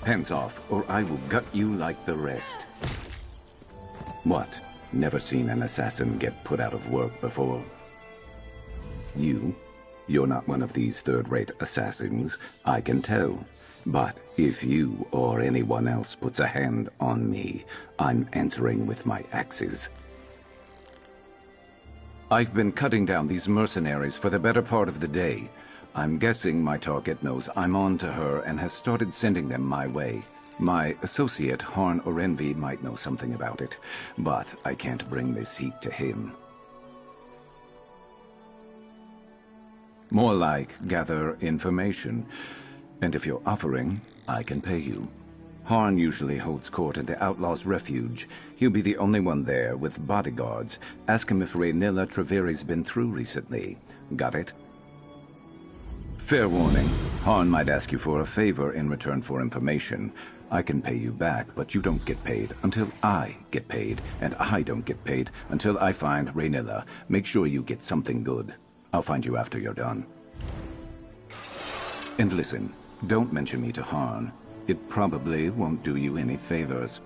Pants off, or I will gut you like the rest. What? Never seen an assassin get put out of work before? You're not one of these third-rate assassins, I can tell. But if you or anyone else puts a hand on me, I'm answering with my axes. I've been cutting down these mercenaries for the better part of the day. I'm guessing my target knows I'm on to her and has started sending them my way. My associate, Harn Orenvi, might know something about it, but I can't bring this heat to him. More like gather information. And if you're offering, I can pay you. Harn usually holds court at the Outlaw's Refuge. He'll be the only one there with bodyguards. Ask him if Rhaenyra Treveri's been through recently. Got it? Fair warning. Harn might ask you for a favor in return for information. I can pay you back, but you don't get paid until I get paid, and I don't get paid until I find Rhaenyra. Make sure you get something good. I'll find you after you're done. And listen, don't mention me to Harn. It probably won't do you any favors.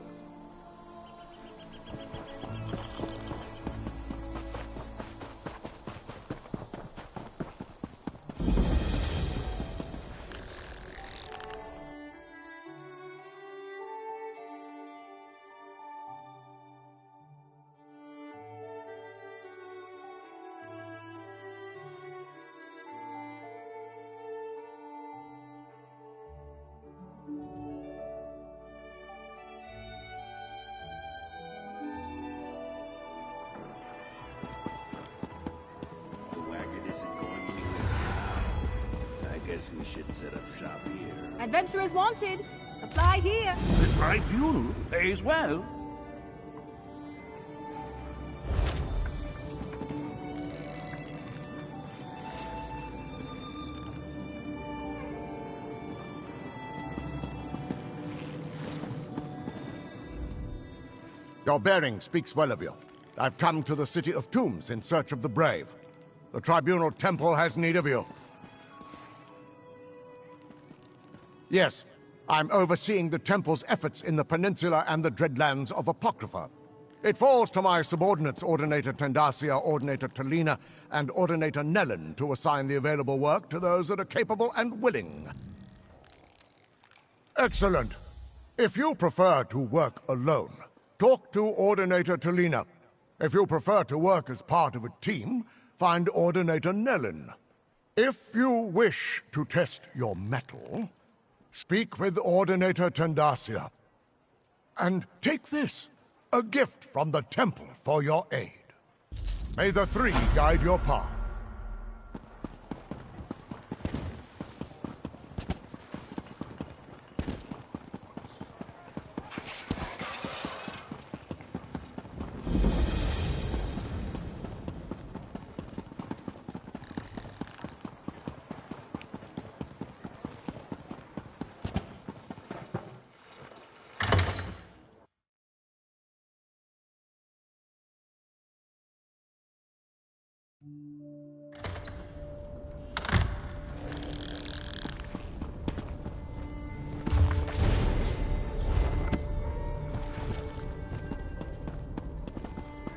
We should set up shop here. Adventurers wanted. Apply here. The tribunal pays well. Your bearing speaks well of you. I've come to the City of Tombs in search of the brave. The Tribunal Temple has need of you. Yes, I'm overseeing the Temple's efforts in the Peninsula and the Dreadlands of Apocrypha. It falls to my subordinates, Ordinator Tendacia, Ordinator Talina, and Ordinator Nellen, to assign the available work to those that are capable and willing. Excellent. If you prefer to work alone, talk to Ordinator Talina. If you prefer to work as part of a team, find Ordinator Nellen. If you wish to test your mettle, speak with Ordinator Tendacia. And take this, a gift from the Temple for your aid. May the Three guide your path.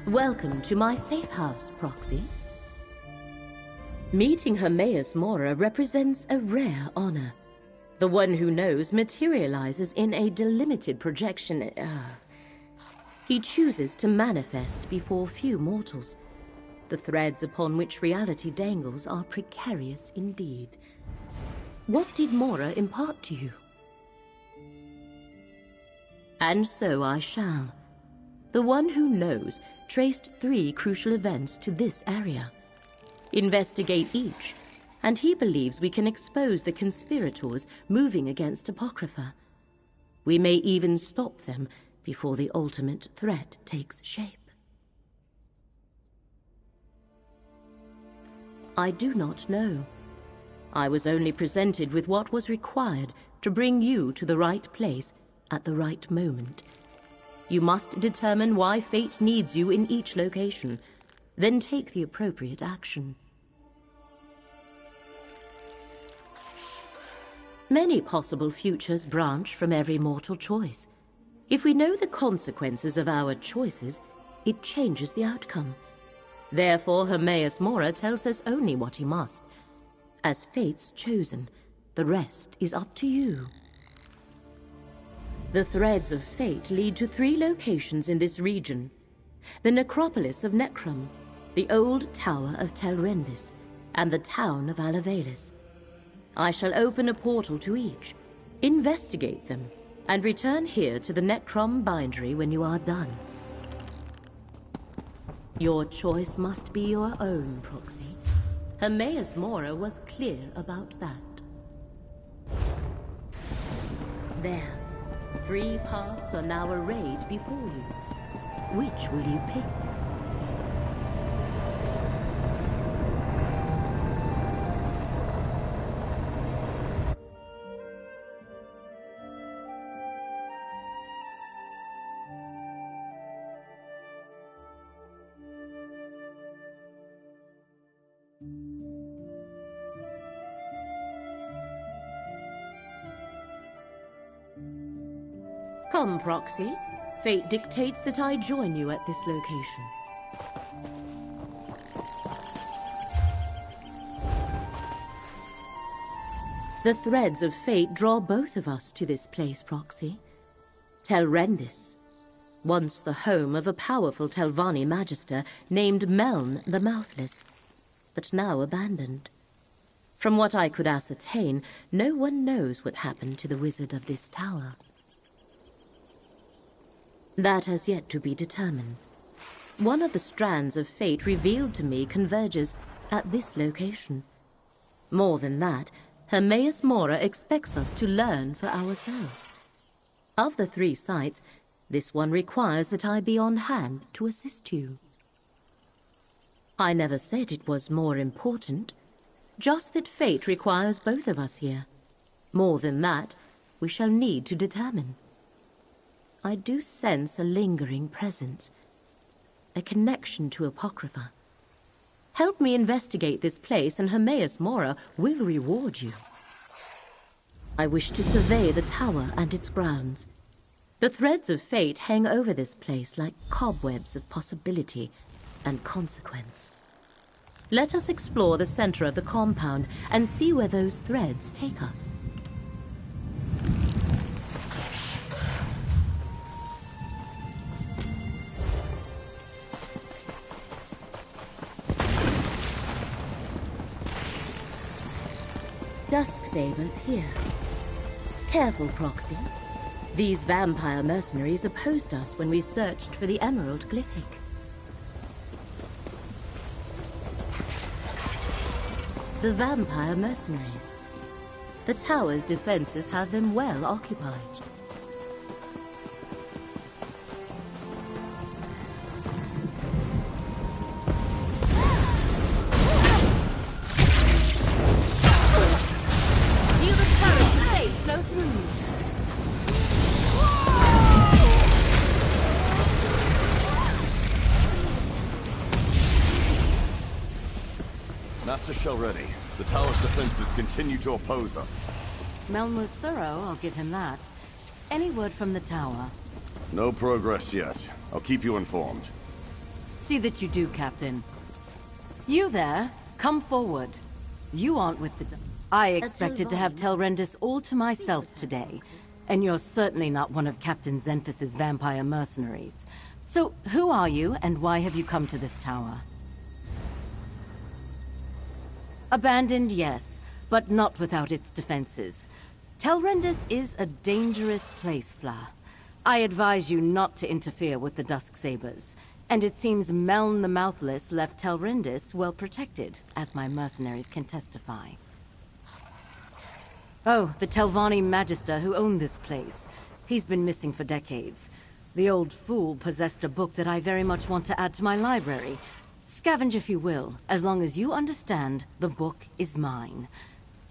Welcome to my safe house, Proxy. Meeting Hermaeus Mora represents a rare honor. The one who knows materializes in a delimited projection. He chooses to manifest before few mortals. The threads upon which reality dangles are precarious indeed. What did Mora impart to you? And so I shall. The one who knows traced 3 crucial events to this area. Investigate each, and he believes we can expose the conspirators moving against Apocrypha. We may even stop them before the ultimate threat takes shape. I do not know. I was only presented with what was required to bring you to the right place at the right moment. You must determine why fate needs you in each location, then take the appropriate action. Many possible futures branch from every mortal choice. If we know the consequences of our choices, it changes the outcome. Therefore, Hermaeus Mora tells us only what he must. As fate's chosen, the rest is up to you. The threads of fate lead to 3 locations in this region. The necropolis of Necrom, the old tower of Telrendis, and the town of Alavelis. I shall open a portal to each, investigate them, and return here to the Necrom bindery when you are done. Your choice must be your own, Proxy. Hermaeus Mora was clear about that. There. 3 paths are now arrayed before you. Which will you pick? Come, Proxy. Fate dictates that I join you at this location. The threads of fate draw both of us to this place, Proxy. Telrendis, once the home of a powerful Telvanni magister named Meln the Mouthless, but now abandoned. From what I could ascertain, no one knows what happened to the wizard of this tower. That has yet to be determined. One of the strands of fate revealed to me converges at this location. More than that, Hermaeus Mora expects us to learn for ourselves. Of the 3 sites, this one requires that I be on hand to assist you. I never said it was more important, just that fate requires both of us here. More than that, we shall need to determine. I do sense a lingering presence, a connection to Apocrypha. Help me investigate this place and Hermaeus Mora will reward you. I wish to survey the tower and its grounds. The threads of fate hang over this place like cobwebs of possibility and consequence. Let us explore the center of the compound and see where those threads take us. Dusksabers here. Careful, Proxy. These vampire mercenaries opposed us when we searched for the Emerald Glyphic. The vampire mercenaries. The tower's defenses have them well occupied. Master Shell ready. The tower's defenses continue to oppose us. Meln was thorough, I'll give him that. Any word from the tower? No progress yet. I'll keep you informed. See that you do, Captain. You there, come forward. You aren't with the... I expected to have Telrendis all to myself today, and you're certainly not one of Captain Xenphis' vampire mercenaries. So, who are you, and why have you come to this tower? Abandoned, yes, but not without its defenses. Telrendis is a dangerous place, Fla. I advise you not to interfere with the Dusksabers. And it seems Meln the Mouthless left Telrendis well protected, as my mercenaries can testify. Oh, the Telvanni Magister who owned this place. He's been missing for decades. The old fool possessed a book that I very much want to add to my library. Scavenge if you will, as long as you understand the book is mine.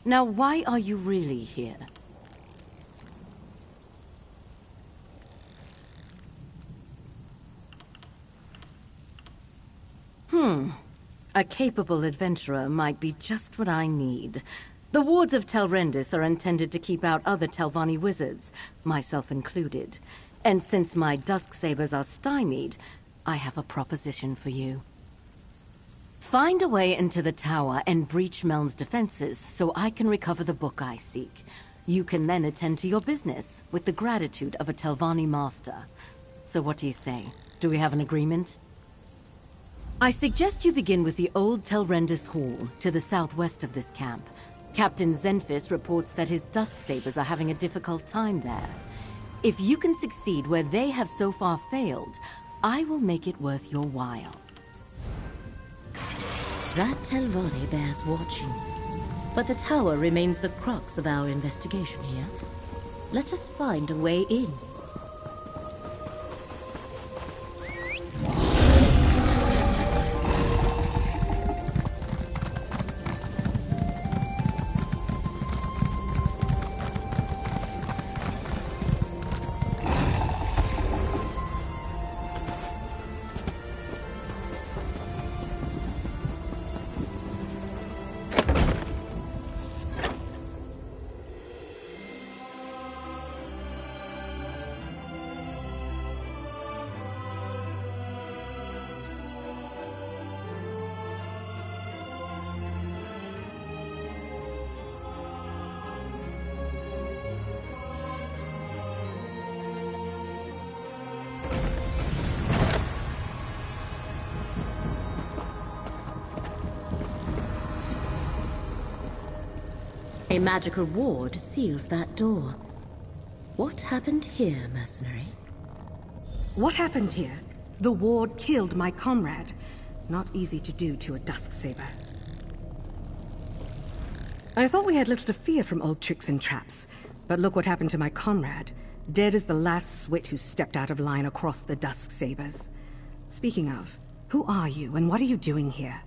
Now, why are you really here? A capable adventurer might be just what I need. The wards of Telrendis are intended to keep out other Telvanni wizards, myself included. And since my Dusksabers are stymied, I have a proposition for you. Find a way into the tower and breach Meln's defenses so I can recover the book I seek. You can then attend to your business with the gratitude of a Telvanni master. So what do you say? Do we have an agreement? I suggest you begin with the old Telrendis Hall, to the southwest of this camp. Captain Zenfis reports that his Dusksabers are having a difficult time there. If you can succeed where they have so far failed, I will make it worth your while. That Telvanni bears watching. But the tower remains the crux of our investigation here. Let us find a way in. A magical ward seals that door. What happened here, mercenary? What happened here? The ward killed my comrade. Not easy to do to a Dusksaber. I thought we had little to fear from old tricks and traps, but look what happened to my comrade. Dead as the last swit who stepped out of line across the Dusksabers. Speaking of, who are you and what are you doing here?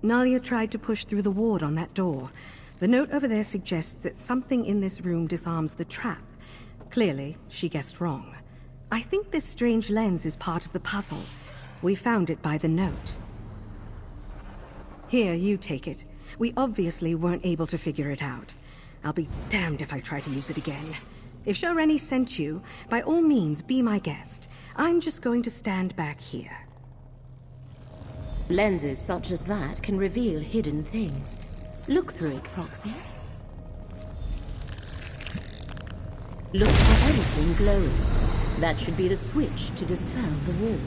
Nalia tried to push through the ward on that door. The note over there suggests that something in this room disarms the trap. Clearly, she guessed wrong. I think this strange lens is part of the puzzle. We found it by the note. Here, you take it. We obviously weren't able to figure it out. I'll be damned if I try to use it again. If Shareni sent you, by all means, be my guest. I'm just going to stand back here. Lenses such as that can reveal hidden things. Look through it, Proxy. Look for anything glowing. That should be the switch to dispel the ward.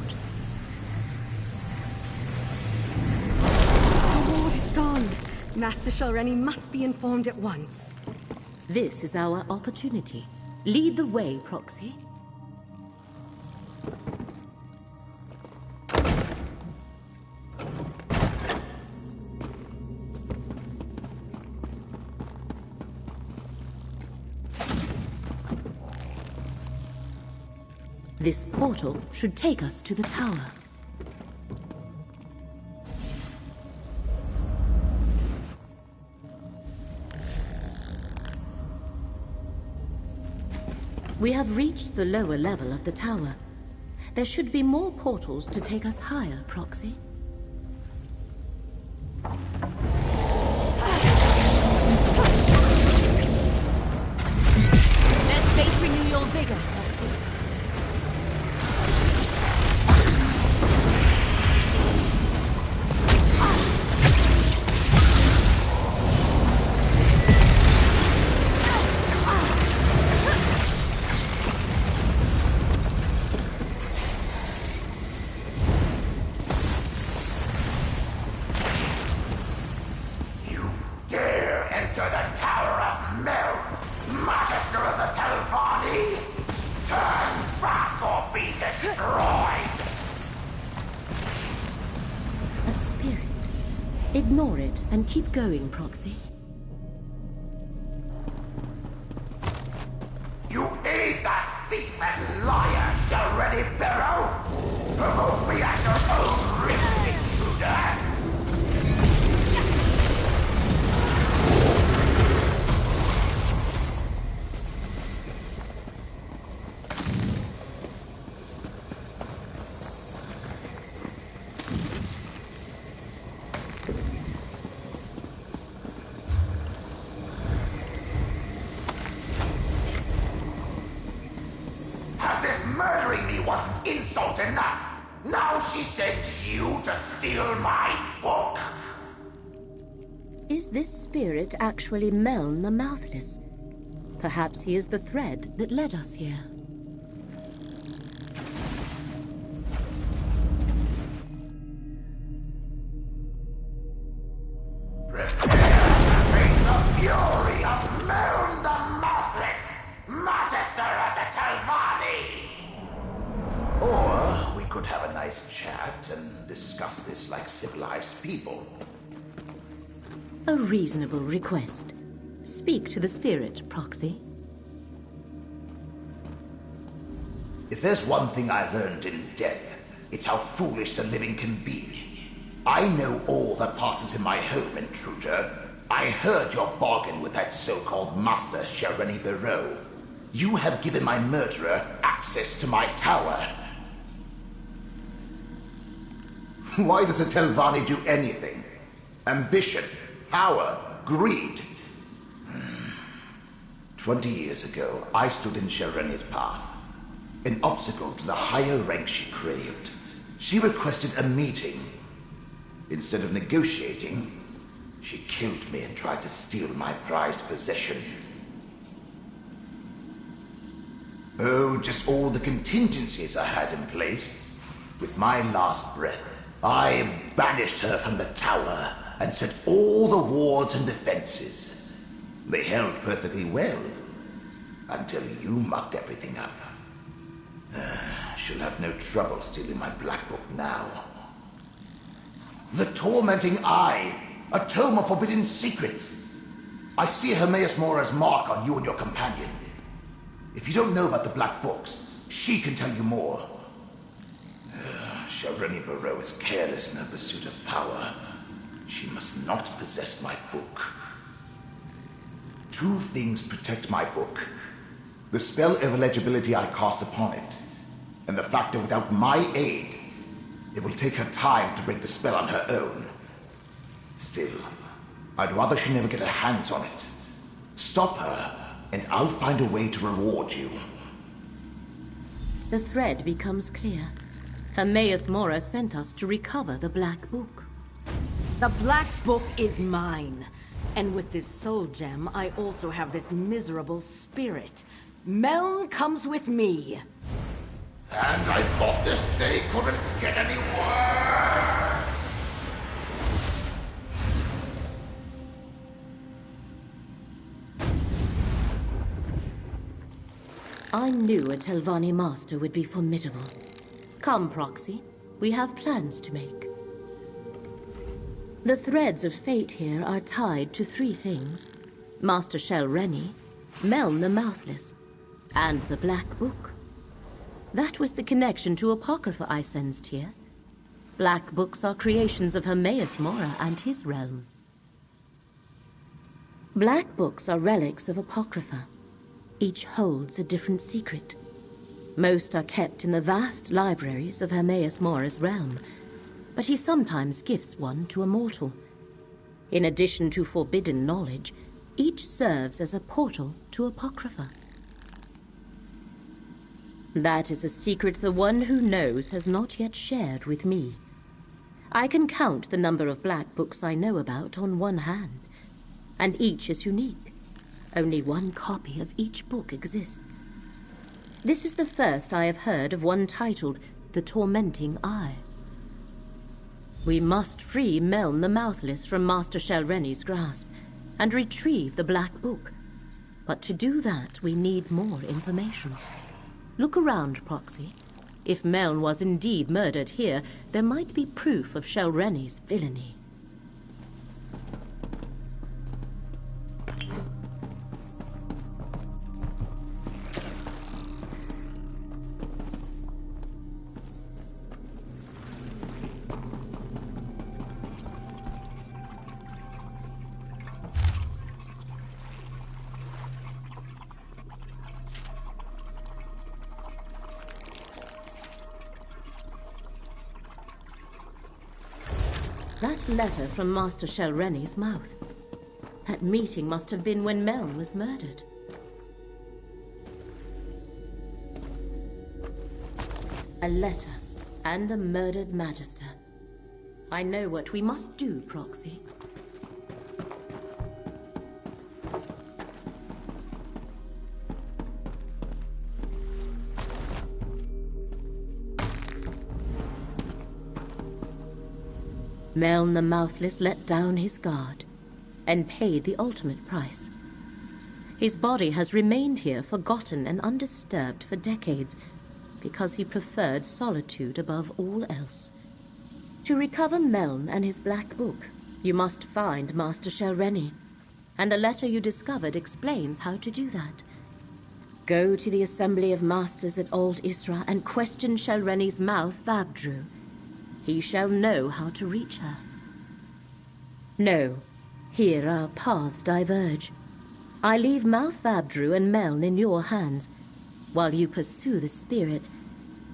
The ward is gone. Master Shareni must be informed at once. This is our opportunity. Lead the way, Proxy. This portal should take us to the tower. We have reached the lower level of the tower. There should be more portals to take us higher, Proxy. Let fate renew your vigor. Ignore it and keep going, Proxy. You aid that thief and liar, Shareni Barrow! Provoke me at your own risk, intruder! wasn't insult enough. Now she sends you to steal my book. Is this spirit actually Meln the Mouthless? Perhaps he is the thread that led us here. Fury of Meln the Mouthless, Magister of the Telvanni! Or we could have a nice chat and discuss this like civilized people. A reasonable request. Speak to the spirit, Proxy. If there's one thing I learned in death, it's how foolish the living can be. I know all that passes in my home, intruder. I heard your bargain with that so-called Master Shareni Barreau. You have given my murderer access to my tower. Why does a Telvanni do anything? Ambition, power, greed. 20 years ago, I stood in Shareni's path. An obstacle to the higher rank she craved. She requested a meeting. Instead of negotiating, she killed me and tried to steal my prized possession. Oh, just all the contingencies I had in place. With my last breath, I banished her from the tower and set all the wards and defenses. They held perfectly well, until you mucked everything up. She'll have no trouble stealing my black book now. The Tormenting Eye, a tome of forbidden secrets. I see Hermaeus Mora's mark on you and your companion. If you don't know about the black books, she can tell you more. Shareni Barreau is careless in her pursuit of power. She must not possess my book. Two things protect my book. The spell of illegibility I cast upon it, and the fact that without my aid, it will take her time to break the spell on her own. Still, I'd rather she never get her hands on it. Stop her, and I'll find a way to reward you. The thread becomes clear. Hermaeus Mora sent us to recover the Black Book. The Black Book is mine. And with this soul gem, I also have this miserable spirit. Meln comes with me. And I thought this day couldn't get any worse! I knew a Telvanni master would be formidable. Come, Proxy. We have plans to make. The threads of fate here are tied to three things. Master Shareni, Meln the Mouthless, and the Black Book. That was the connection to Apocrypha I sensed here. Black books are creations of Hermaeus Mora and his realm. Black books are relics of Apocrypha. Each holds a different secret. Most are kept in the vast libraries of Hermaeus Mora's realm, but he sometimes gifts one to a mortal. In addition to forbidden knowledge, each serves as a portal to Apocrypha. That is a secret the one who knows has not yet shared with me. I can count the number of black books I know about on one hand, and each is unique. Only one copy of each book exists. This is the first I have heard of one titled The Tormenting Eye. We must free Meln the Mouthless from Master Shareni's grasp and retrieve the Black Book. But to do that, we need more information. Look around, Proxy. If Meln was indeed murdered here, there might be proof of Shareni's villainy. That letter from Master Shareni's mouth. That meeting must have been when Meln was murdered. a letter, and a murdered Magister. I know what we must do, Proxy. Meln the Mouthless let down his guard and paid the ultimate price. His body has remained here forgotten and undisturbed for decades because he preferred solitude above all else. To recover Meln and his Black Book, you must find Master Shelreni, and the letter you discovered explains how to do that. Go to the Assembly of Masters at Old Isra and question Shelreni's mouth, Vabdru. He shall know how to reach her. No, here our paths diverge. I leave Mouth Vabdru and Meln in your hands. While you pursue the spirit,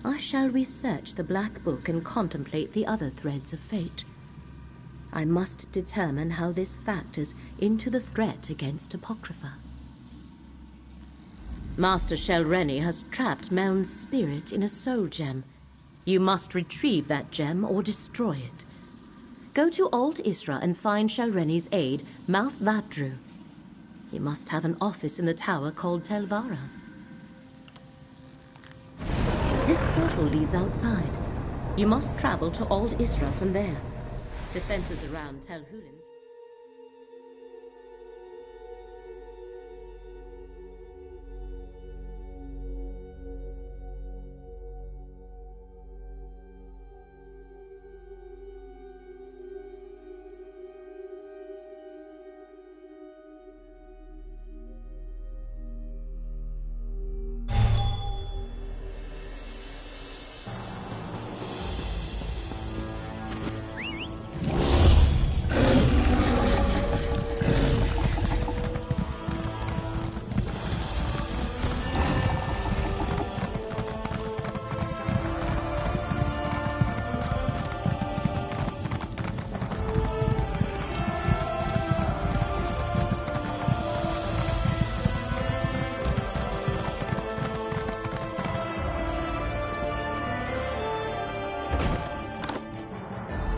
I shall research the Black Book and contemplate the other threads of fate. I must determine how this factors into the threat against Apocrypha. Master Shelreni has trapped Meln's spirit in a soul gem. You must retrieve that gem or destroy it. Go to Old Isra and find Shelreni's aide, Mouth Vabdru. He must have an office in the tower called Telvara. This portal leads outside. You must travel to Old Isra from there. Defenses around Tel Hulin.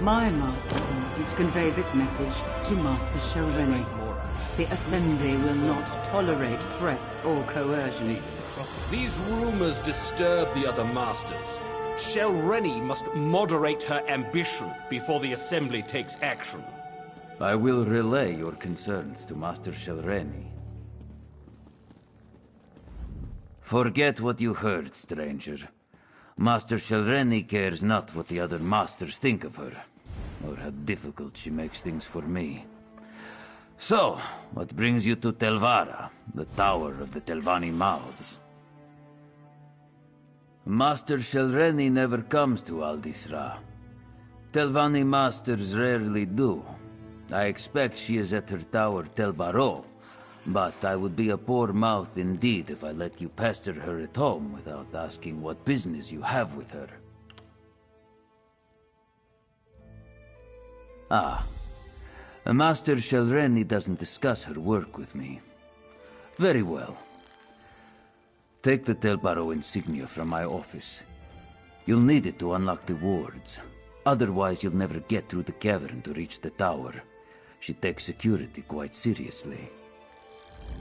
My master wants you to convey this message to Master Shelreni. The Assembly will not tolerate threats or coercion. These rumors disturb the other masters. Shelreni must moderate her ambition before the Assembly takes action. I will relay your concerns to Master Shelreni. Forget what you heard, stranger. Master Shelreni cares not what the other masters think of her, or how difficult she makes things for me. So, what brings you to Telvara, the Tower of the Telvanni Mouths? Master Shelreni never comes to Aldisra. Telvanni masters rarely do. I expect she is at her tower Telbaro, but I would be a poor mouth indeed if I let you pester her at home without asking what business you have with her. Master Shelreni doesn't discuss her work with me. Very well. Take the Telbaro insignia from my office. You'll need it to unlock the wards. Otherwise, you'll never get through the cavern to reach the tower. She takes security quite seriously.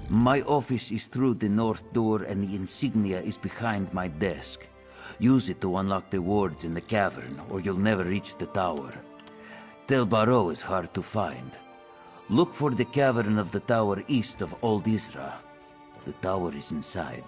My office is through the north door and the insignia is behind my desk. Use it to unlock the wards in the cavern, or you'll never reach the tower. Telbaro is hard to find. Look for the cavern of the tower east of Old Isra. The tower is inside.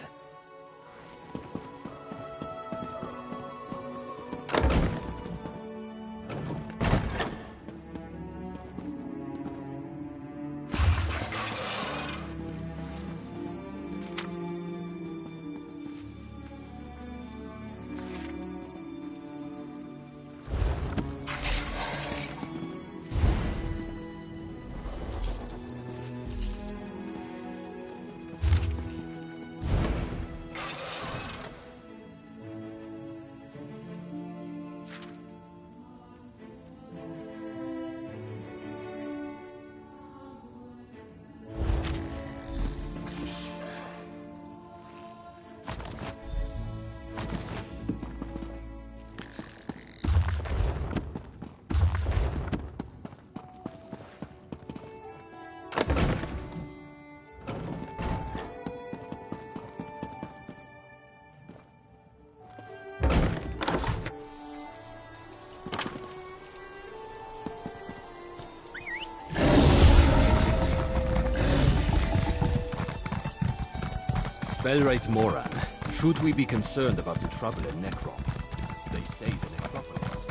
Belwraith Moran, should we be concerned about the trouble in Necrom? They say the necropolis is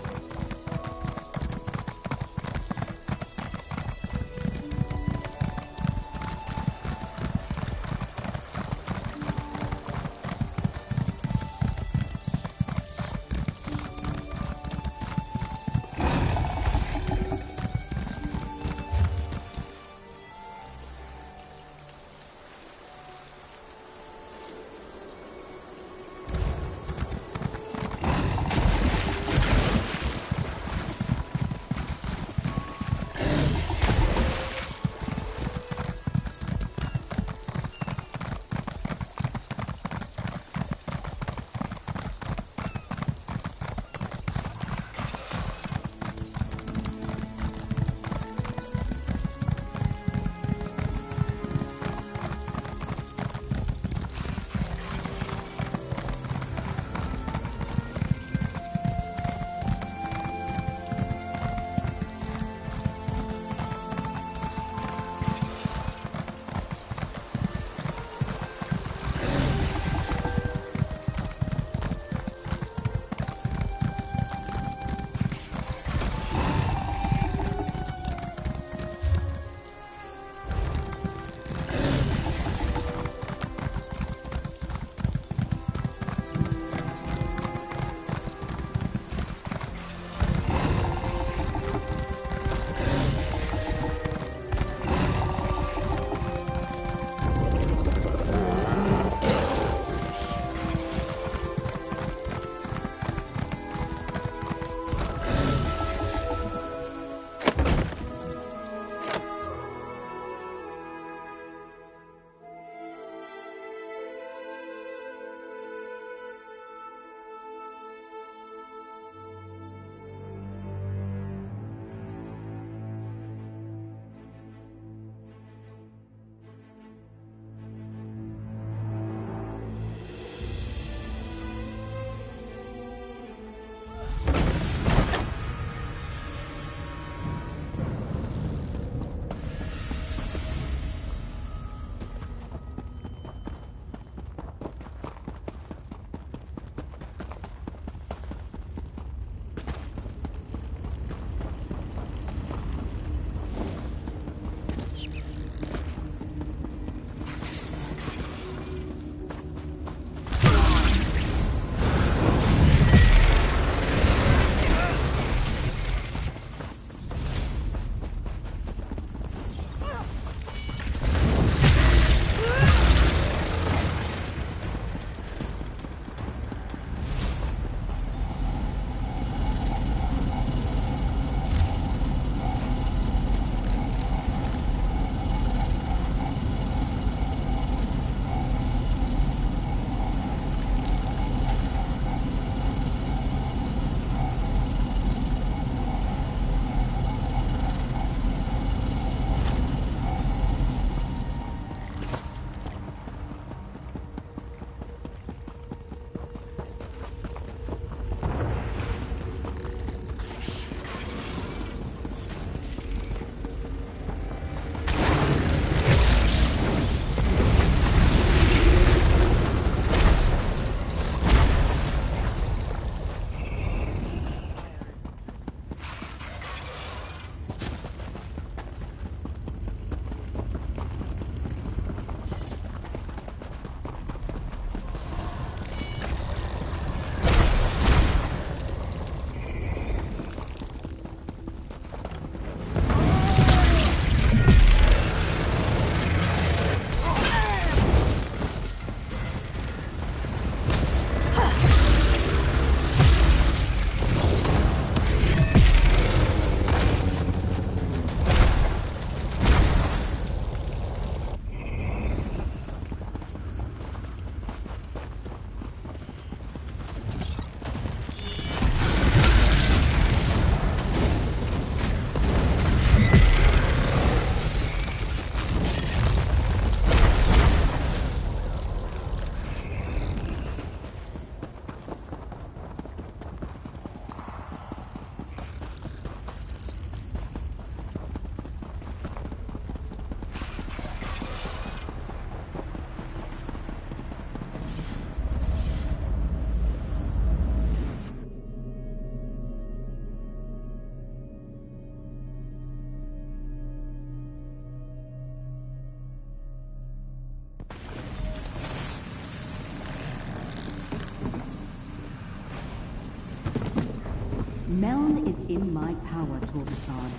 Meln is in my power, Torvasad.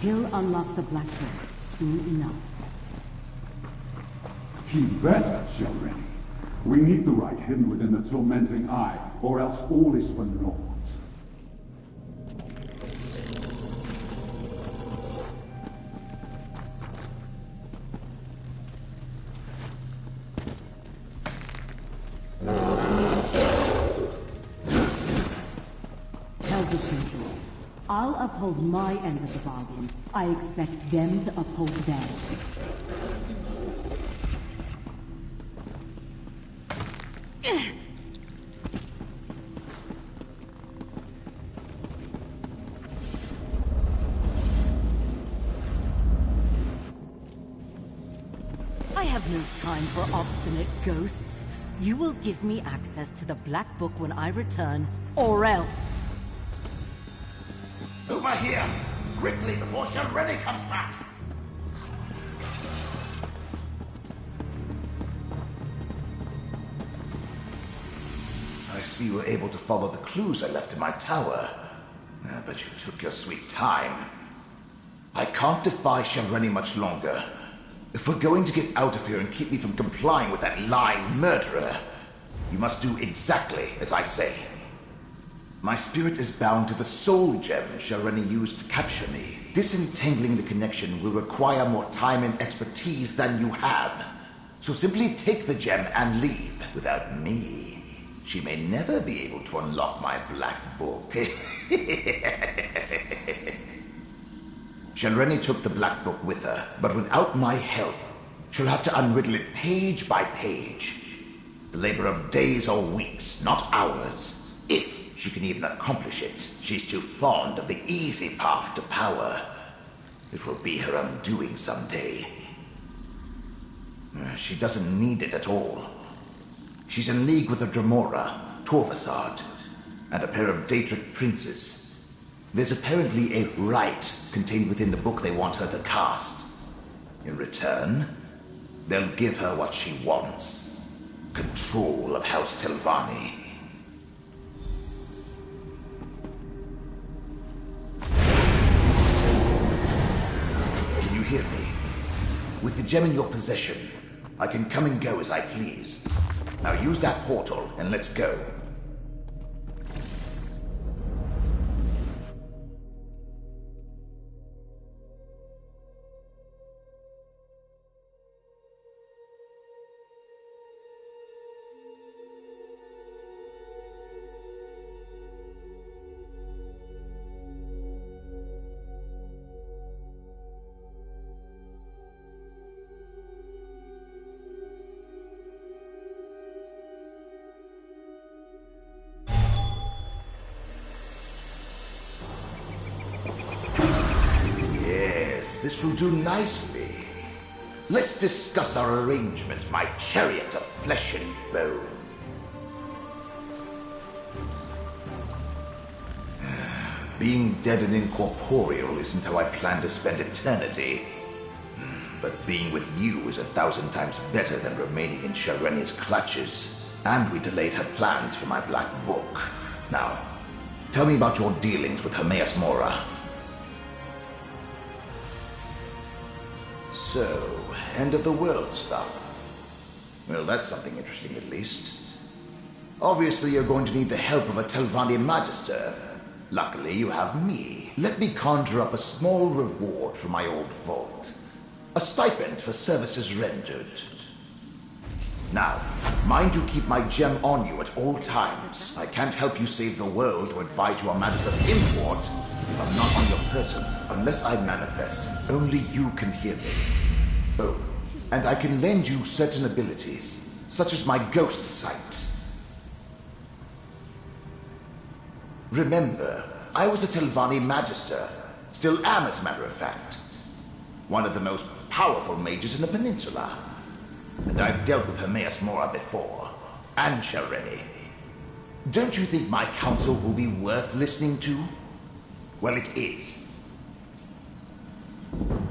He'll unlock the Black Book soon enough. He better, Shelreni. We need the right hidden within the tormenting eye, or else all is for naught. Tell the Central. I'll uphold my end of the bargain. I expect them to uphold theirs. I have no time for obstinate ghosts. You will give me access to the Black Book when I return, or else. Over here! Quickly, before Shelreni comes back! I see you were able to follow the clues I left in my tower. But you took your sweet time. I can't defy Shelreni much longer. If we're going to get out of here and keep me from complying with that lying murderer, you must do exactly as I say. My spirit is bound to the soul gem Shelreni used to capture me. Disentangling the connection will require more time and expertise than you have. So simply take the gem and leave. Without me, she may never be able to unlock my Black Book. Shelreni took the Black Book with her, but without my help, she'll have to unriddle it page by page. The labor of days or weeks, not hours. If she can even accomplish it, she's too fond of the easy path to power. It will be her undoing someday. She doesn't need it at all. She's in league with a Dremora, Torvasad, and a pair of Daedric princes. There's apparently a rite contained within the book they want her to cast. In return, they'll give her what she wants. Control of House Telvanni. Can you hear me? With the gem in your possession, I can come and go as I please. Now use that portal and let's go. This will do nicely. Let's discuss our arrangement, my chariot of flesh and bone. Being dead and incorporeal isn't how I plan to spend eternity. But being with you is 1,000 times better than remaining in Shelreni's clutches. And we delayed her plans for my Black Book. Now, tell me about your dealings with Hermaeus Mora. So, end of the world stuff. Well, that's something interesting at least. Obviously, you're going to need the help of a Telvanni Magister. Luckily, you have me. Let me conjure up a small reward for my old vault. A stipend for services rendered. Now, mind you keep my gem on you at all times. I can't help you save the world or advise you on matters of import if I'm not on your person. Unless I manifest, only you can hear me. Oh, and I can lend you certain abilities, such as my ghost sight. Remember, I was a Telvanni Magister. Still am, as a matter of fact. One of the most powerful mages in the peninsula. And I've dealt with Hermaeus Mora before, and Shelreni. Don't you think my counsel will be worth listening to? Well, it is.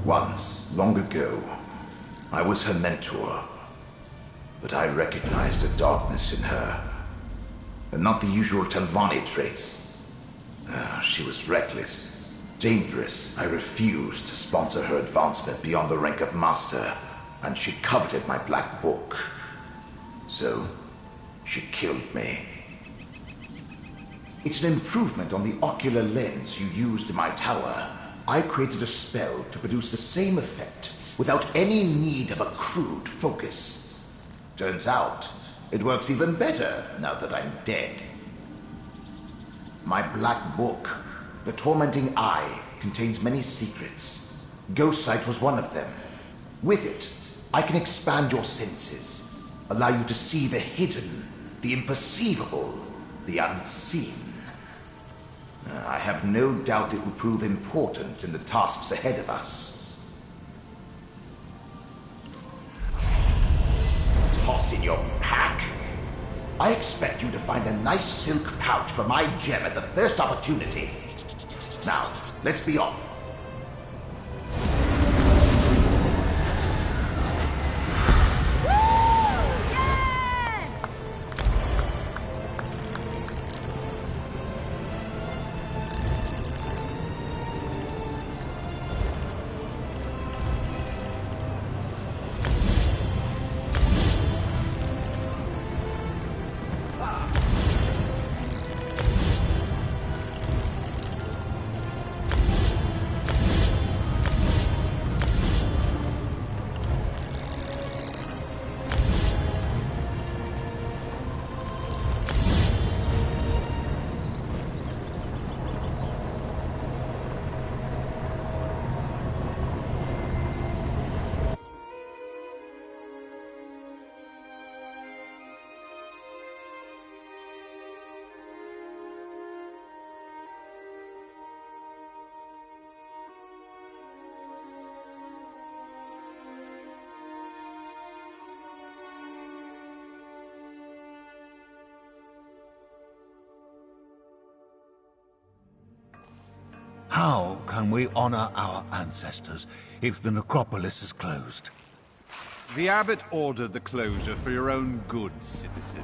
Once, long ago, I was her mentor. But I recognized a darkness in her. And not the usual Telvanni traits. She was reckless, dangerous. I refused to sponsor her advancement beyond the rank of master, and she coveted my black book. So, she killed me. It's an improvement on the ocular lens you used in my tower. I created a spell to produce the same effect without any need of a crude focus. Turns out, it works even better now that I'm dead. My black book, The Tormenting Eye, contains many secrets. Ghost Sight was one of them. With it, I can expand your senses, allow you to see the hidden, the imperceivable, the unseen. I have no doubt it will prove important in the tasks ahead of us. Tossed in your pack? I expect you to find a nice silk pouch for my gem at the first opportunity. Now, let's be off. How can we honor our ancestors if the necropolis is closed? The abbot ordered the closure for your own good, citizen.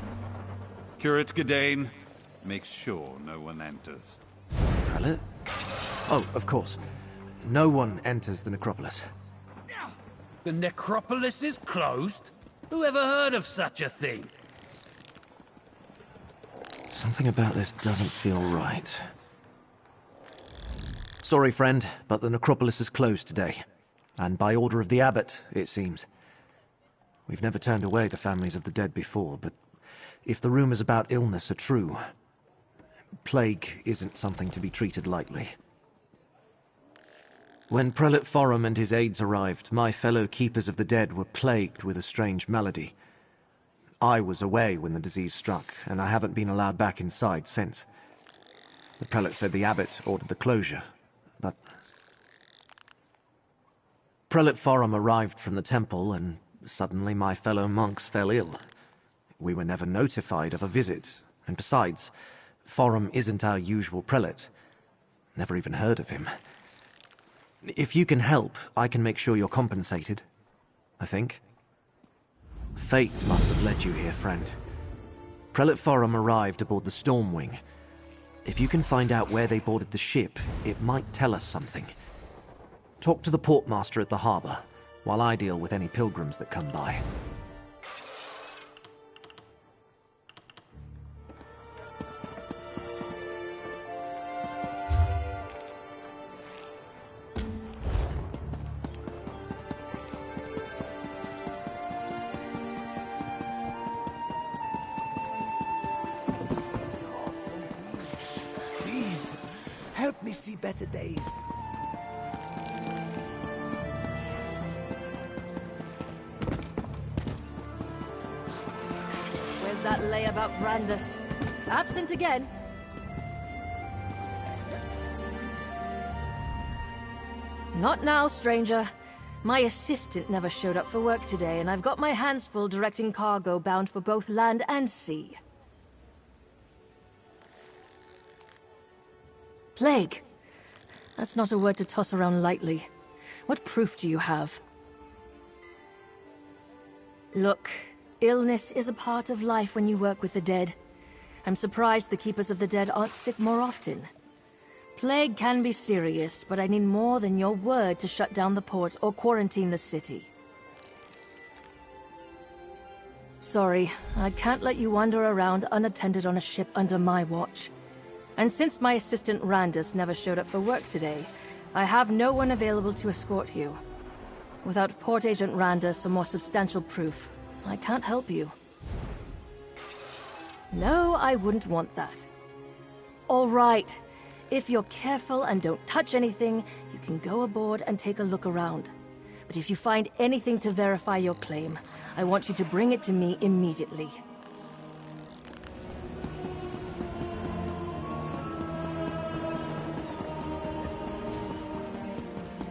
Curate Gadain, make sure no one enters. Prelate? Oh, of course. No one enters the necropolis. The necropolis is closed? Who ever heard of such a thing? Something about this doesn't feel right. Sorry, friend, but the necropolis is closed today. And by order of the abbot, it seems. We've never turned away the families of the dead before, but if the rumors about illness are true, plague isn't something to be treated lightly. When Prelate Forum and his aides arrived, my fellow keepers of the dead were plagued with a strange malady. I was away when the disease struck, and I haven't been allowed back inside since. The prelate said the abbot ordered the closure, but Prelate Forum arrived from the temple, and suddenly my fellow monks fell ill. We were never notified of a visit, and besides, Forum isn't our usual prelate. Never even heard of him. If you can help, I can make sure you're compensated, I think. Fate must have led you here, friend. Prelate Forum arrived aboard the Stormwing. If you can find out where they boarded the ship, it might tell us something. Talk to the portmaster at the harbor, while I deal with any pilgrims that come by. Please, help me see better days. Where's that layabout Brandus? Absent again. Not now, stranger. My assistant never showed up for work today, and I've got my hands full directing cargo bound for both land and sea. Plague. That's not a word to toss around lightly. What proof do you have? Look, illness is a part of life when you work with the dead. I'm surprised the Keepers of the Dead aren't sick more often. Plague can be serious, but I need more than your word to shut down the port or quarantine the city. Sorry, I can't let you wander around unattended on a ship under my watch. And since my assistant Randus never showed up for work today, I have no one available to escort you. Without Port Agent Randus or more substantial proof, I can't help you. No, I wouldn't want that. All right. If you're careful and don't touch anything, you can go aboard and take a look around. But if you find anything to verify your claim, I want you to bring it to me immediately.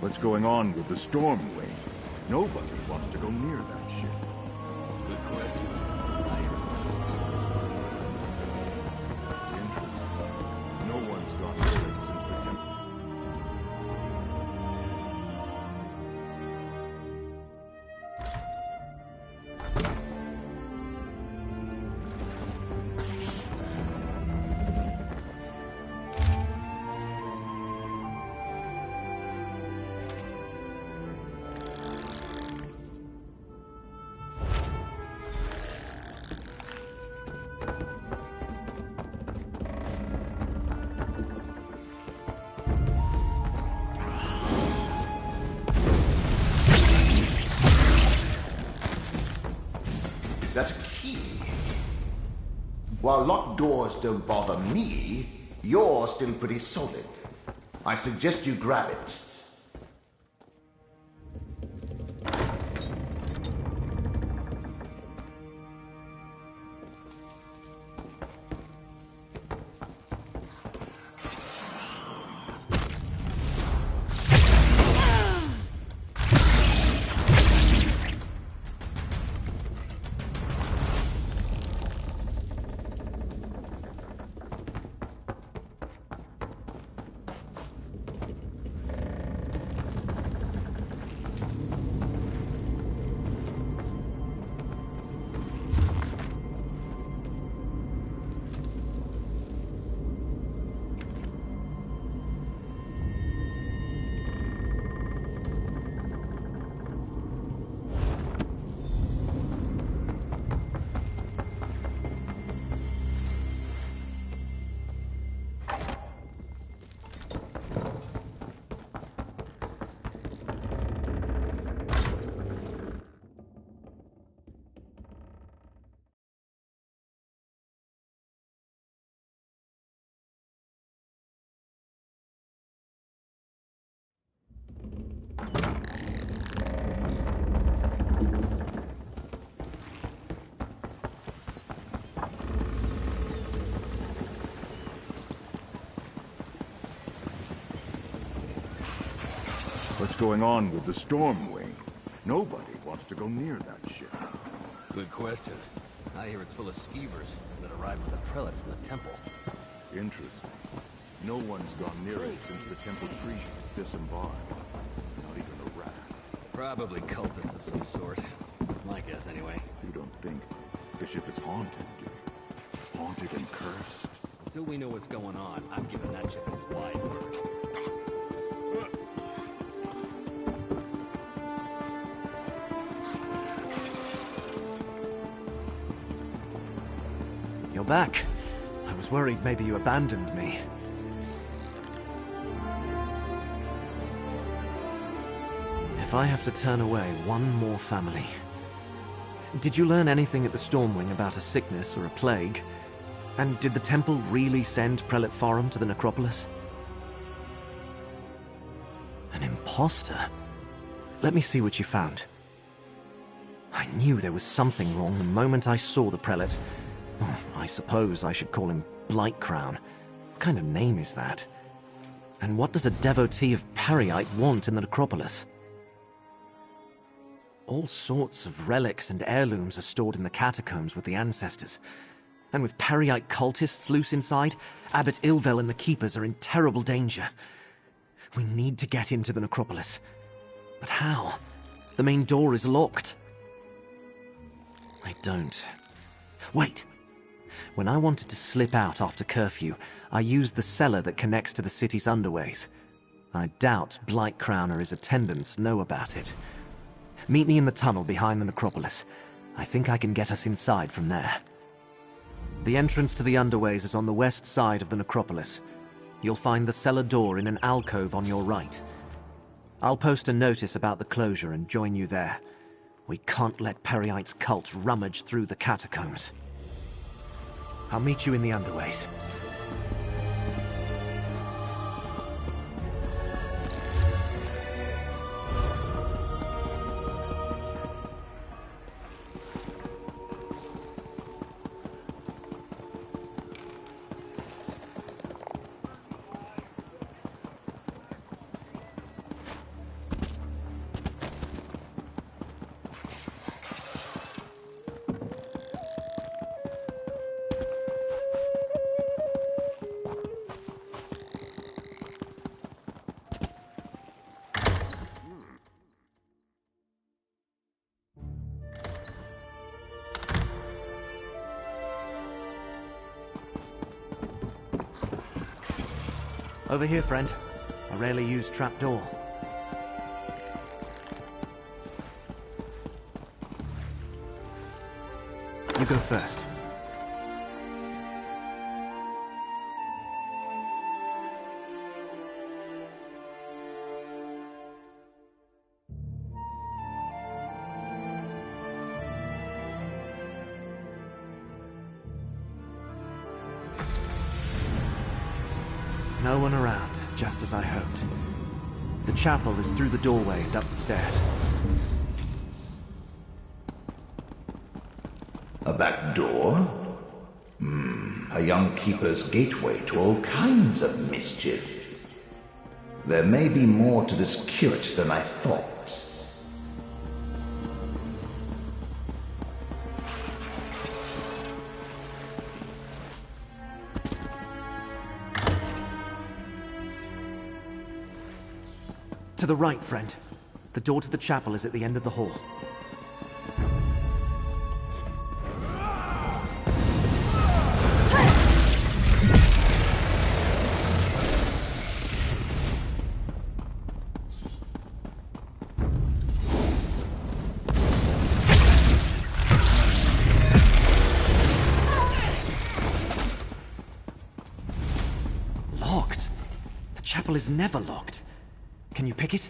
What's going on with the Stormwing? Nobody wants to go near that ship. Good question. Interesting. No one's gone near it since the temple. Is that a key? While locked doors don't bother me, you're still pretty solid. I suggest you grab it. What's going on with the Stormwing? Nobody wants to go near that ship. Good question. I hear it's full of skeevers that arrived with a prelate from the temple. Interesting. No one's gone near it since the temple priest disembarked. Not even a rat. Probably cultists of some sort. That's my guess, anyway. You don't think the ship is haunted, do you? Haunted and cursed? Until we know what's going on, I'm giving that ship a wide berth. You're back. I was worried maybe you abandoned me. If I have to turn away one more family... Did you learn anything at the Stormwing about a sickness or a plague? And did the temple really send Prelate Forum to the necropolis? An imposter? Let me see what you found. I knew there was something wrong the moment I saw the prelate. Oh, I suppose I should call him Blightcrown. What kind of name is that? And what does a devotee of Periite want in the necropolis? All sorts of relics and heirlooms are stored in the catacombs with the ancestors. And with Periite cultists loose inside, Abbot Ilvel and the Keepers are in terrible danger. We need to get into the necropolis. But how? The main door is locked. I don't. Wait! When I wanted to slip out after curfew, I used the cellar that connects to the city's underways. I doubt Blightcrown or his attendants know about it. Meet me in the tunnel behind the necropolis. I think I can get us inside from there. The entrance to the underways is on the west side of the necropolis. You'll find the cellar door in an alcove on your right. I'll post a notice about the closure and join you there. We can't let Periite's cult rummage through the catacombs. I'll meet you in the underways. Over here, friend. A rarely used trapdoor. You go first. No one around, just as I hoped. The chapel is through the doorway and up the stairs. A back door? A young keeper's gateway to all kinds of mischief. There may be more to this curate than I thought. To the right, friend. The door to the chapel is at the end of the hall. Locked? The chapel is never locked. Can you pick it?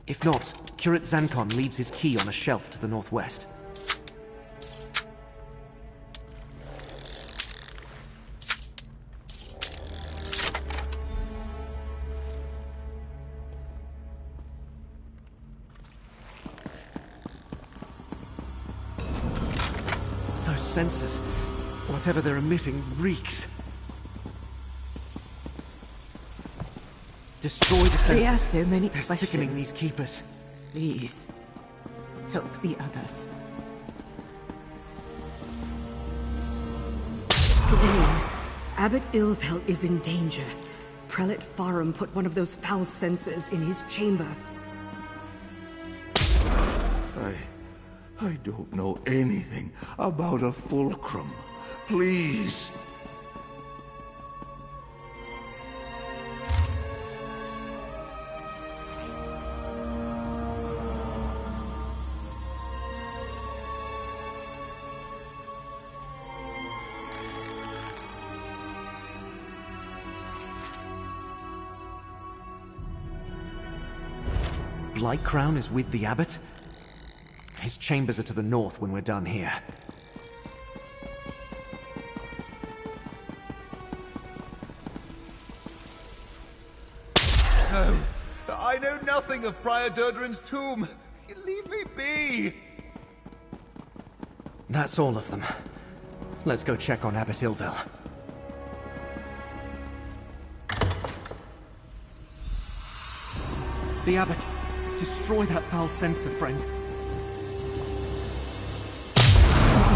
If not, Curate Zancon leaves his key on a shelf to the northwest. Those sensors, whatever they're emitting, reeks. Destroy the sensors. There are so many They're questions. sickening these keepers. Please, help the others. Today, Abbot Ilvel is in danger. Prelate Farum put one of those foul sensors in his chamber. I don't know anything about a fulcrum. Please. Blightcrown is with the abbot? His chambers are to the north when we're done here. No, I know nothing of Prior Durdrin's tomb. Leave me be. That's all of them. Let's go check on Abbot Ilvel. The abbot! Destroy that foul sensor, friend.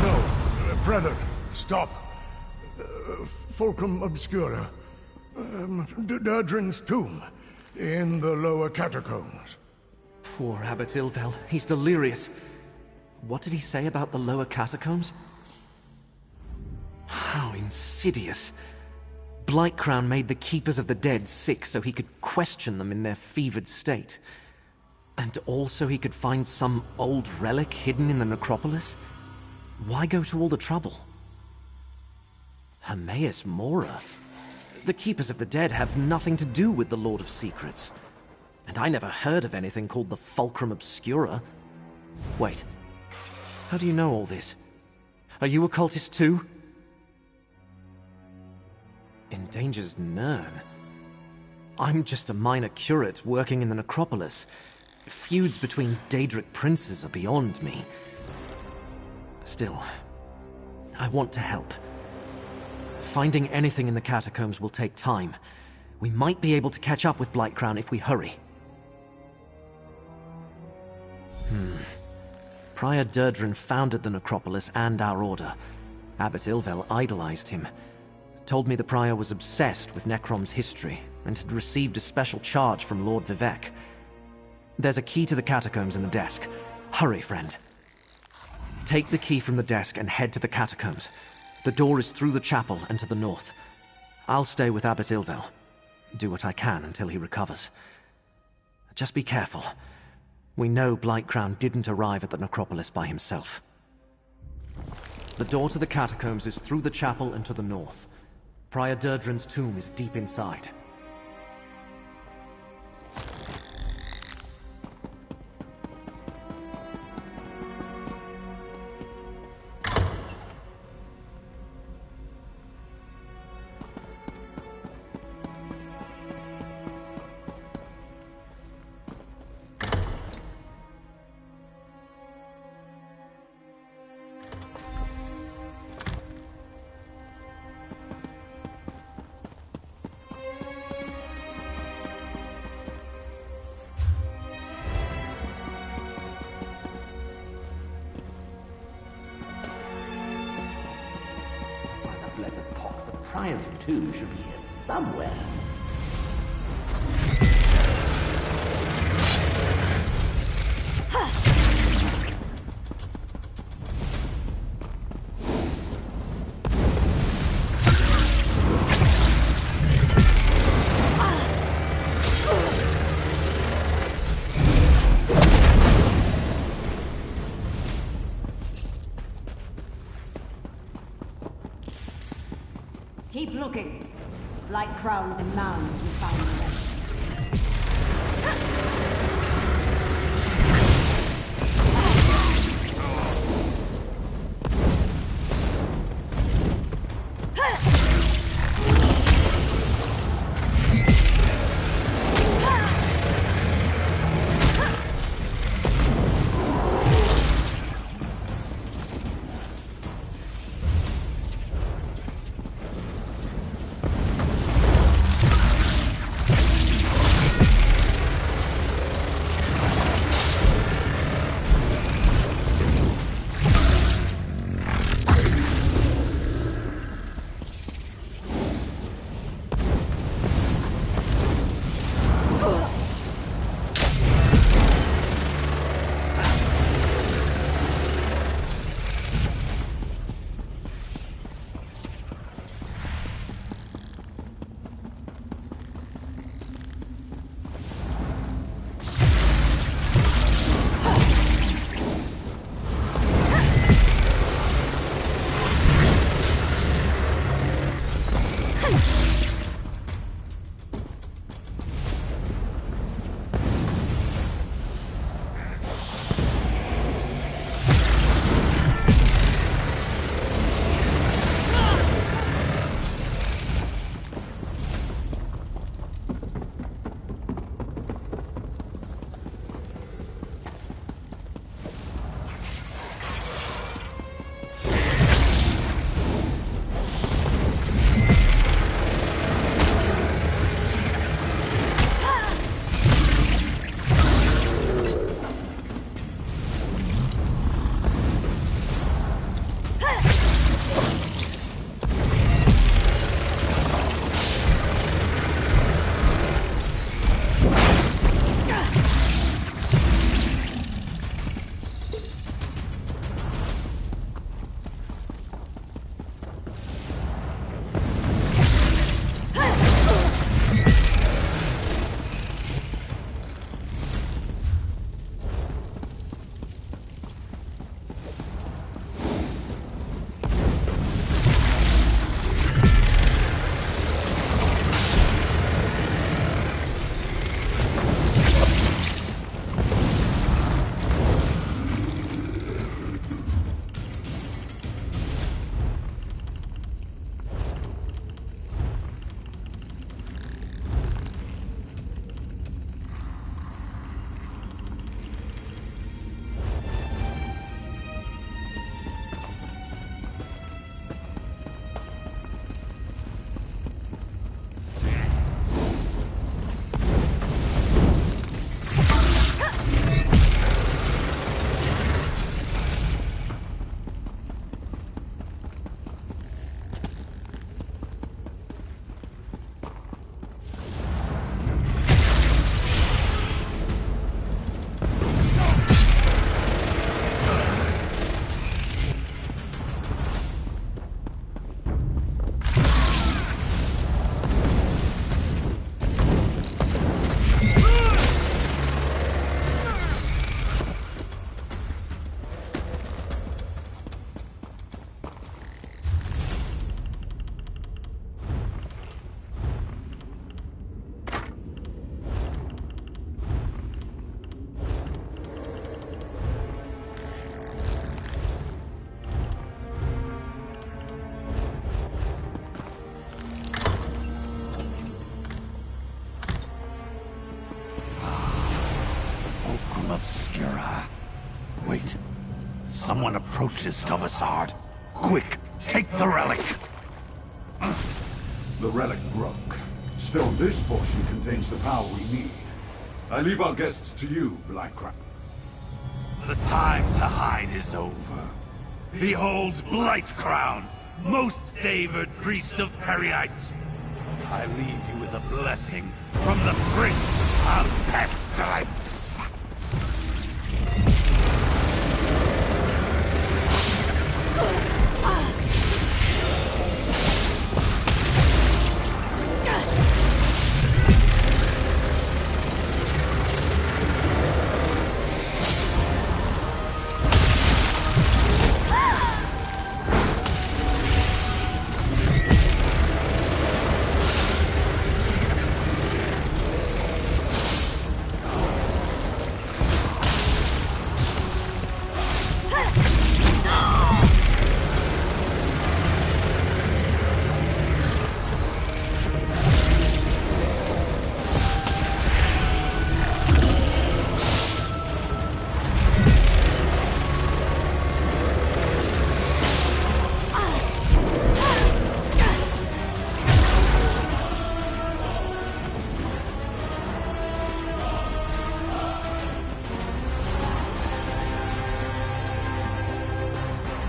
No, brother, stop. Fulcrum Obscura. Durdrin's tomb. In the lower catacombs. Poor Abbot Ilvel. He's delirious. What did he say about the lower catacombs? insidious. Blightcrown made the Keepers of the Dead sick so he could question them in their fevered state. And also he could find some old relic hidden in the necropolis? Why go to all the trouble? Hermaeus Mora? The Keepers of the Dead have nothing to do with the Lord of Secrets. And I never heard of anything called the Fulcrum Obscura. Wait, how do you know all this? Are you a cultist too? Endangers Nirn? I'm just a minor curate working in the necropolis. Feuds between Daedric princes are beyond me. Still, I want to help. Finding anything in the catacombs will take time. We might be able to catch up with Blightcrown if we hurry. Prior Durdren founded the necropolis and our order. Abbot Ilvel idolized him. Told me the Prior was obsessed with Necrom's history and had received a special charge from Lord Vivek. There's a key to the catacombs in the desk. Hurry, friend. Take the key from the desk and head to the catacombs. The door is through the chapel and to the north. I'll stay with Abbot Ilvel. Do what I can until he recovers. Just be careful. We know Blightcrown didn't arrive at the necropolis by himself. The door to the catacombs is through the chapel and to the north. Prior Durdren's tomb is deep inside. Prior's tomb should be here somewhere. Keep looking. Blightcrown demands we find them. Obscura. Wait. Someone approaches Tovasard. Quick, take the relic! The relic broke. Still, this portion contains the power we need. I leave our guests to you, Blightcrap. The time to hide is over. Behold Blightcrown, most favored priest of Perryites. I leave you with a blessing from the Prince of Pestilence.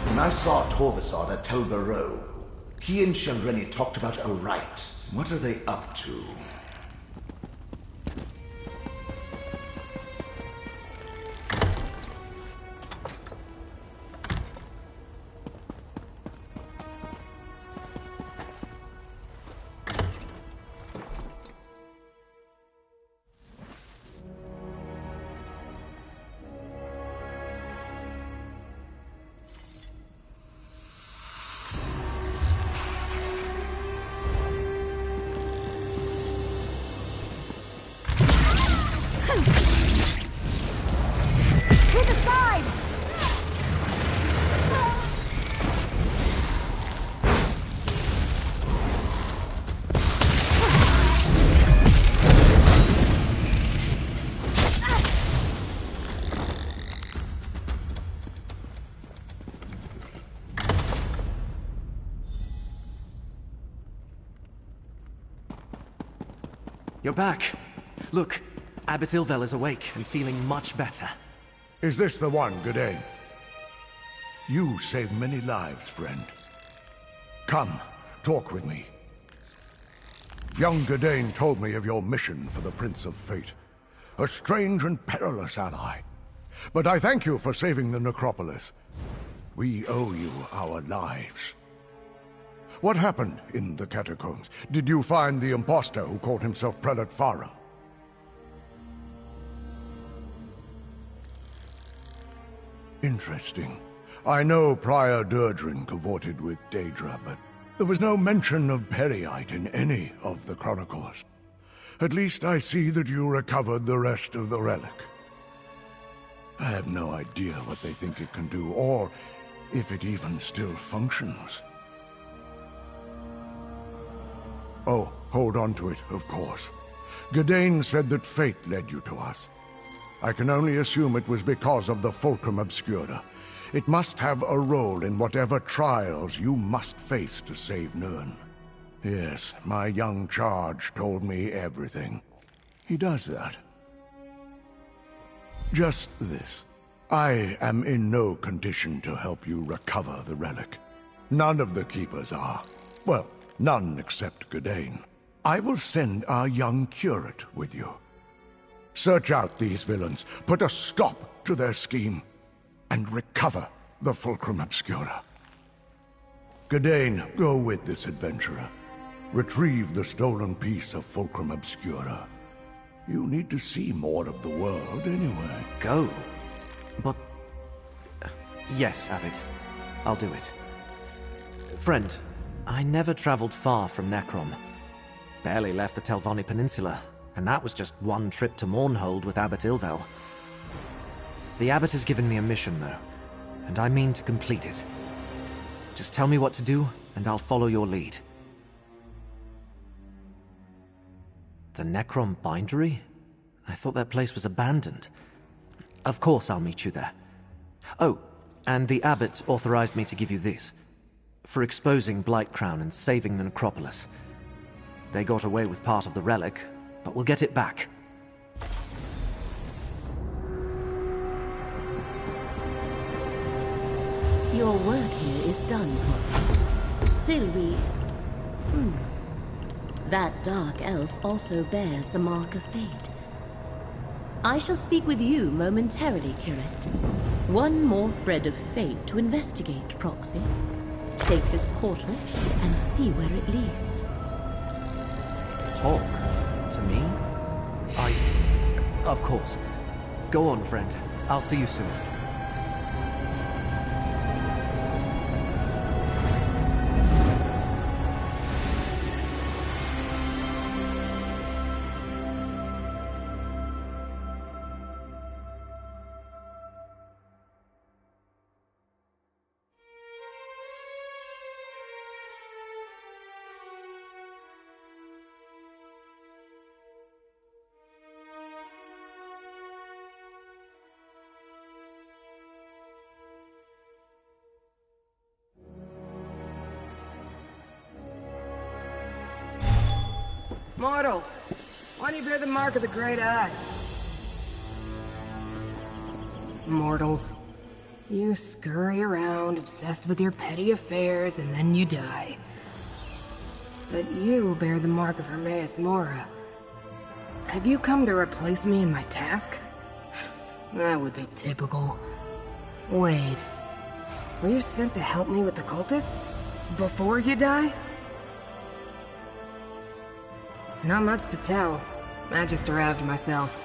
When I saw Torvasard at Tel Barrow, he and Shelreni talked about a rite. What are they up to? To the side! You're back. Look, Abbot Ilvel is awake and feeling much better. Is this the one, Gadain? You saved many lives, friend. Come, talk with me. Young Gadain told me of your mission for the Prince of Fate. A strange and perilous ally. But I thank you for saving the necropolis. We owe you our lives. What happened in the catacombs? Did you find the impostor who called himself Prelate Farum? Interesting. I know Prior Durdrin cavorted with Daedra, but there was no mention of Perryites in any of the chronicles. At least I see that you recovered the rest of the relic. I have no idea what they think it can do, or if it even still functions. Oh, hold on to it, of course. Gadain said that fate led you to us. I can only assume it was because of the Fulcrum Obscura. It must have a role in whatever trials you must face to save Nirn. Yes, my young charge told me everything. He does that. Just this. I am in no condition to help you recover the relic. None of the Keepers are. Well, none except Gadain. I will send our young curate with you. Search out these villains, put a stop to their scheme, and recover the Fulcrum Obscura. Gadain, go with this adventurer. Retrieve the stolen piece of Fulcrum Obscura. You need to see more of the world anyway. Go? But... yes, Abbot. I'll do it. Friend, I never traveled far from Necrom. Barely left the Telvanni Peninsula, and that was just one trip to Mournhold with Abbot Ilvel. The Abbot has given me a mission, though, and I mean to complete it. Just tell me what to do, and I'll follow your lead. The Necrom Bindery? I thought that place was abandoned. Of course I'll meet you there. Oh, and the abbot authorized me to give you this. For exposing Blightcrown and saving the necropolis. They got away with part of the relic, but we'll get it back. Your work here is done, Potsy. Still we... That dark elf also bears the mark of fate. I shall speak with you momentarily, Kiret. One more thread of fate to investigate, Proxy. Take this portal and see where it leads. Talk? To me? Of course. Go on, friend. I'll see you soon. Mortal, why do you bear the mark of the Great Eye? Mortals, you scurry around, obsessed with your petty affairs, and then you die. But you bear the mark of Hermaeus Mora. Have you come to replace me in my task? That would be typical. Wait, were you sent to help me with the cultists? Before you die? Not much to tell. I just arrived myself.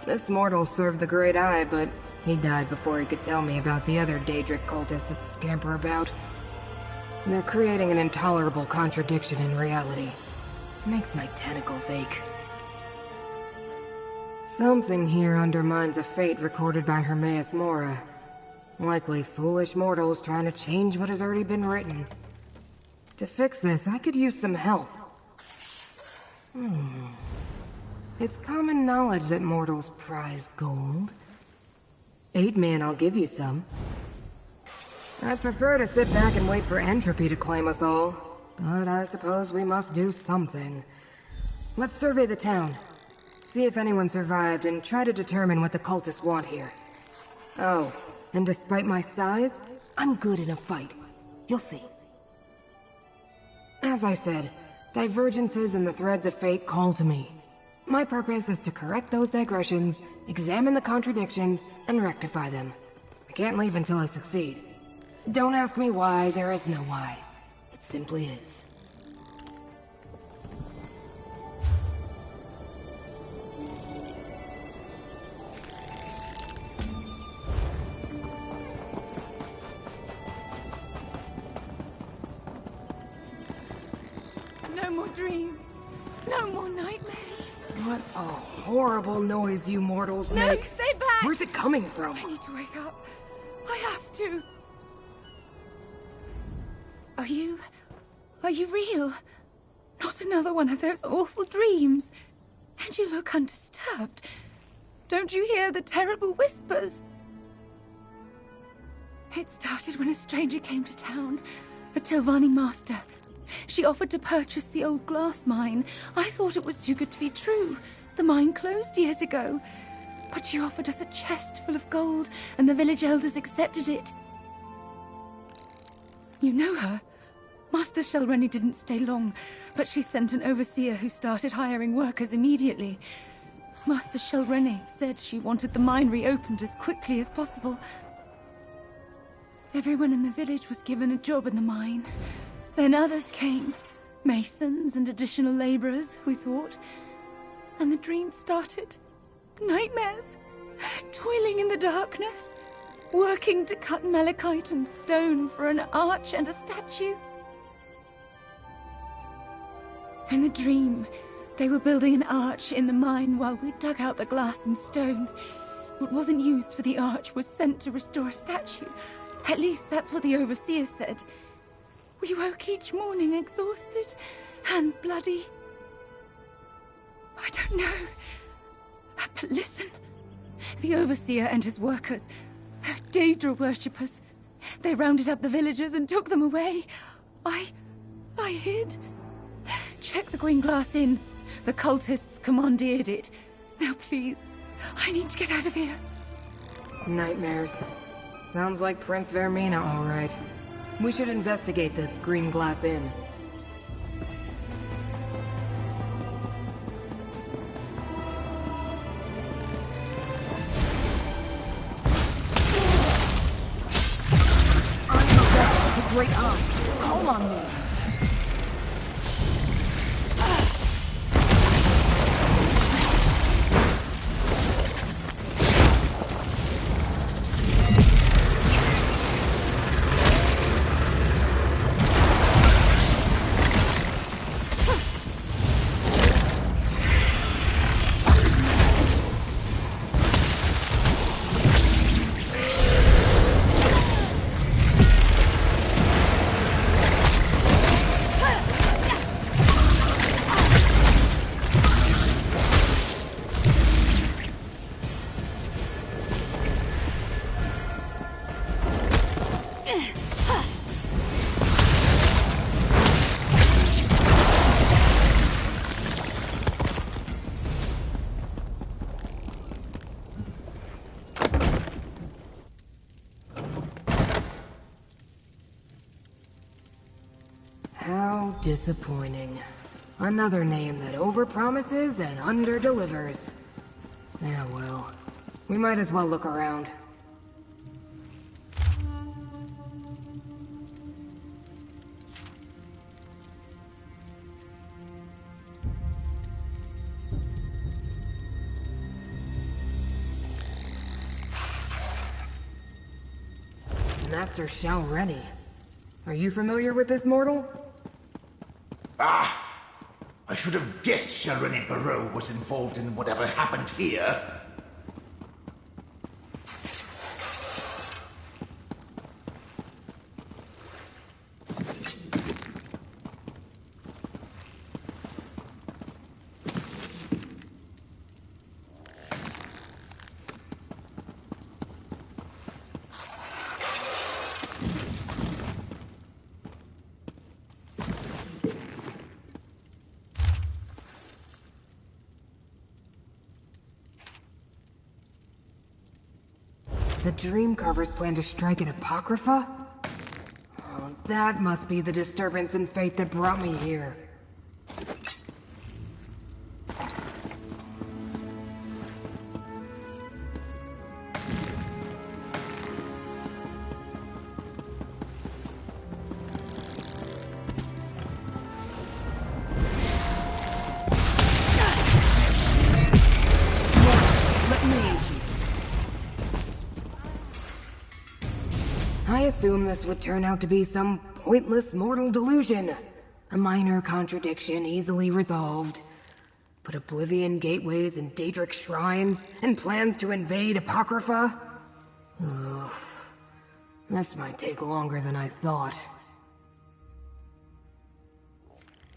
This mortal served the Great Eye, but he died before he could tell me about the other Daedric cultists that scamper about. They're creating an intolerable contradiction in reality. Makes my tentacles ache. Something here undermines a fate recorded by Hermaeus Mora. Likely foolish mortals trying to change what has already been written. To fix this, I could use some help. It's common knowledge that mortals prize gold. 8 men, I'll give you some. I'd prefer to sit back and wait for entropy to claim us all, but I suppose we must do something. Let's survey the town. See if anyone survived and try to determine what the cultists want here. Oh, and despite my size, I'm good in a fight. You'll see. As I said, divergences in the threads of fate call to me. My purpose is to correct those digressions, examine the contradictions, and rectify them. I can't leave until I succeed. Don't ask me why, there is no why. It simply is. No more dreams. No more nightmares. What a horrible noise you mortals No, make. stay back! Where's it coming from? I need to wake up. I have to. Are you real? Not another one of those awful dreams. And you look undisturbed. Don't you hear the terrible whispers? It started when a stranger came to town, a Tilvani master. She offered to purchase the old glass mine. I thought it was too good to be true. The mine closed years ago. But she offered us a chest full of gold, and the village elders accepted it. You know her? Master Shelreni didn't stay long, but she sent an overseer who started hiring workers immediately. Master Shelreni said she wanted the mine reopened as quickly as possible. Everyone in the village was given a job in the mine. Then others came. Masons and additional laborers, we thought. And the dream started. Nightmares. Toiling in the darkness. Working to cut malachite and stone for an arch and a statue. In the dream, they were building an arch in the mine while we dug out the glass and stone. What wasn't used for the arch was sent to restore a statue. At least that's what the overseer said. We woke each morning exhausted, hands bloody. I don't know. But listen, The Overseer and his workers, they're Daedra worshippers. They rounded up the villagers and took them away. I hid. Check the Green Glass Inn. The cultists commandeered it. Now please, I need to get out of here. Nightmares. Sounds like Prince Vermina, all right. We should investigate this Green Glass Inn. I'm the devil with a great eye. Call on me. How disappointing. Another name that overpromises and underdelivers. Yeah, well, we might as well look around. Master Shalreni. Are you familiar with this mortal? Ah! I should have guessed Shalreni Barrow was involved in whatever happened here. The Dreamcarvers plan to strike an Apocrypha? Oh, that must be the disturbance in fate that brought me here. I assume this would turn out to be some pointless mortal delusion. A minor contradiction easily resolved. But Oblivion gateways and Daedric shrines, and plans to invade Apocrypha? Ugh. This might take longer than I thought.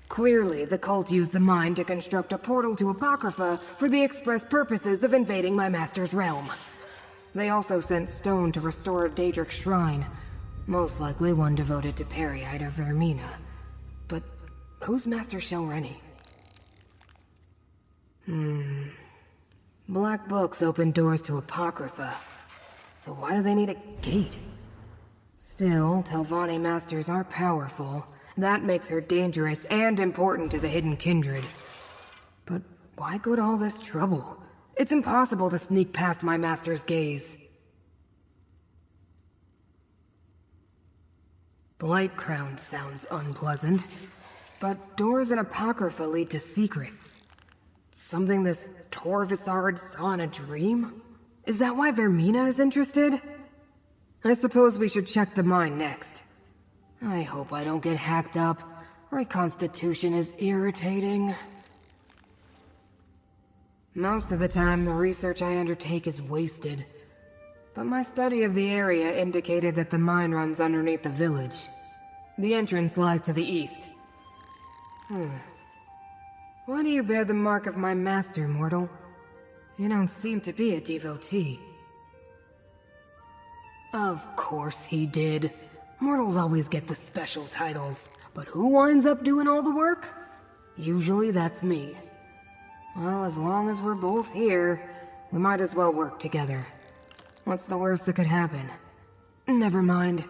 Clearly, the cult used the mind to construct a portal to Apocrypha for the express purposes of invading my master's realm. They also sent stone to restore a Daedric shrine, most likely one devoted to Periite or Vermina. But who's Master Shalreni? Black books open doors to Apocrypha, so why do they need a gate? Still, Telvanni masters are powerful. That makes her dangerous and important to the Hidden Kindred. But why go to all this trouble? It's impossible to sneak past my master's gaze. Blightcrown sounds unpleasant, but doors in Apocrypha lead to secrets. Something this Torvisard saw in a dream? Is that why Vermina is interested? I suppose we should check the mine next. I hope I don't get hacked up. Reconstitution is irritating. Most of the time, the research I undertake is wasted. But my study of the area indicated that the mine runs underneath the village. The entrance lies to the east. Why do you bear the mark of my master, mortal? You don't seem to be a devotee. Of course he did. Mortals always get the special titles, but who winds up doing all the work? Usually that's me. Well, as long as we're both here, we might as well work together. What's the worst that could happen? Never mind.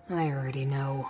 I already know.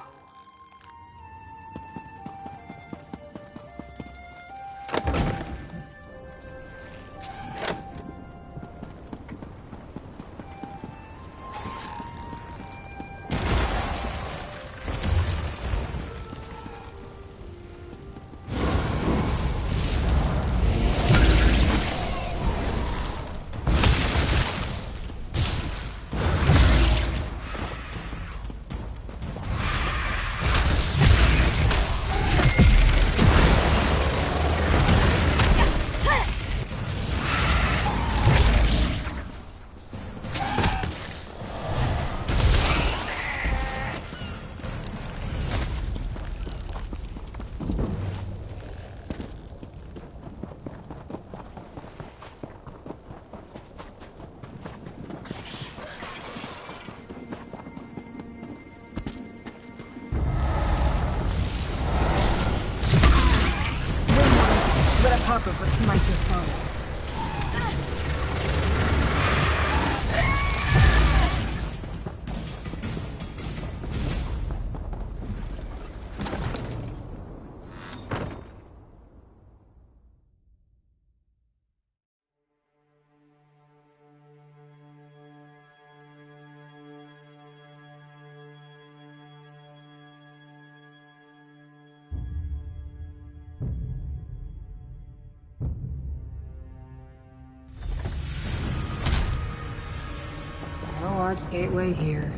Gateway here.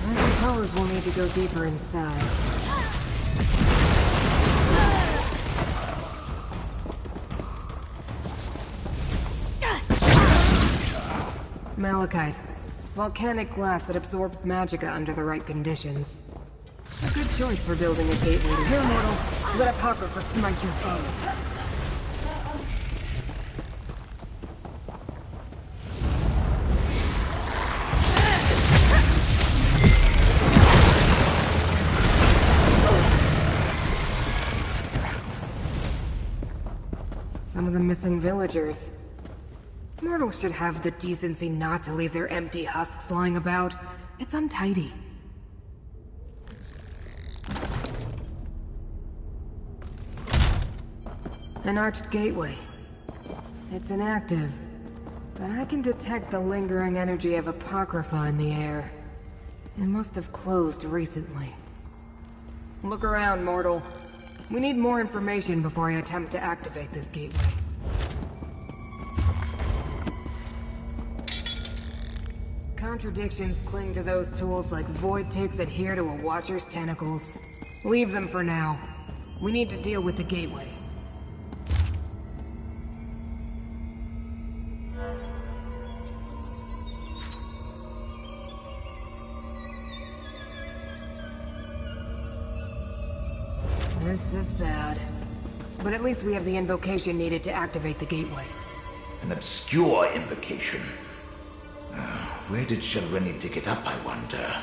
I suppose we'll need to go deeper inside. Malachite. Volcanic glass that absorbs magicka under the right conditions. A good choice for building a gateway to here, mortal. Let Apocrypha smite your foe. Some of the missing villagers. Mortals should have the decency not to leave their empty husks lying about. It's untidy. An arched gateway. It's inactive, but I can detect the lingering energy of Apocrypha in the air. It must have closed recently. Look around, mortal. We need more information before I attempt to activate this gateway. Contradictions cling to those tools like void ticks adhere to a Watcher's tentacles. Leave them for now. We need to deal with the gateway. This is bad. But at least we have the invocation needed to activate the gateway. An obscure invocation. Where did Shelreni dig it up, I wonder?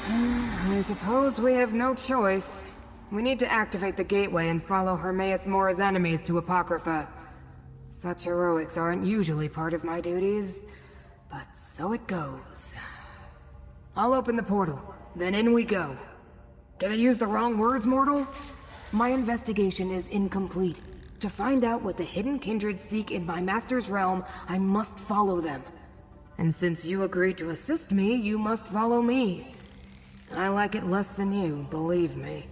I suppose we have no choice. We need to activate the gateway and follow Hermaeus Mora's enemies to Apocrypha. Such heroics aren't usually part of my duties, but so it goes. I'll open the portal, then in we go. Did I use the wrong words, mortal? My investigation is incomplete. To find out what the hidden kindred seek in my master's realm, I must follow them. And since you agreed to assist me, you must follow me. I like it less than you, believe me.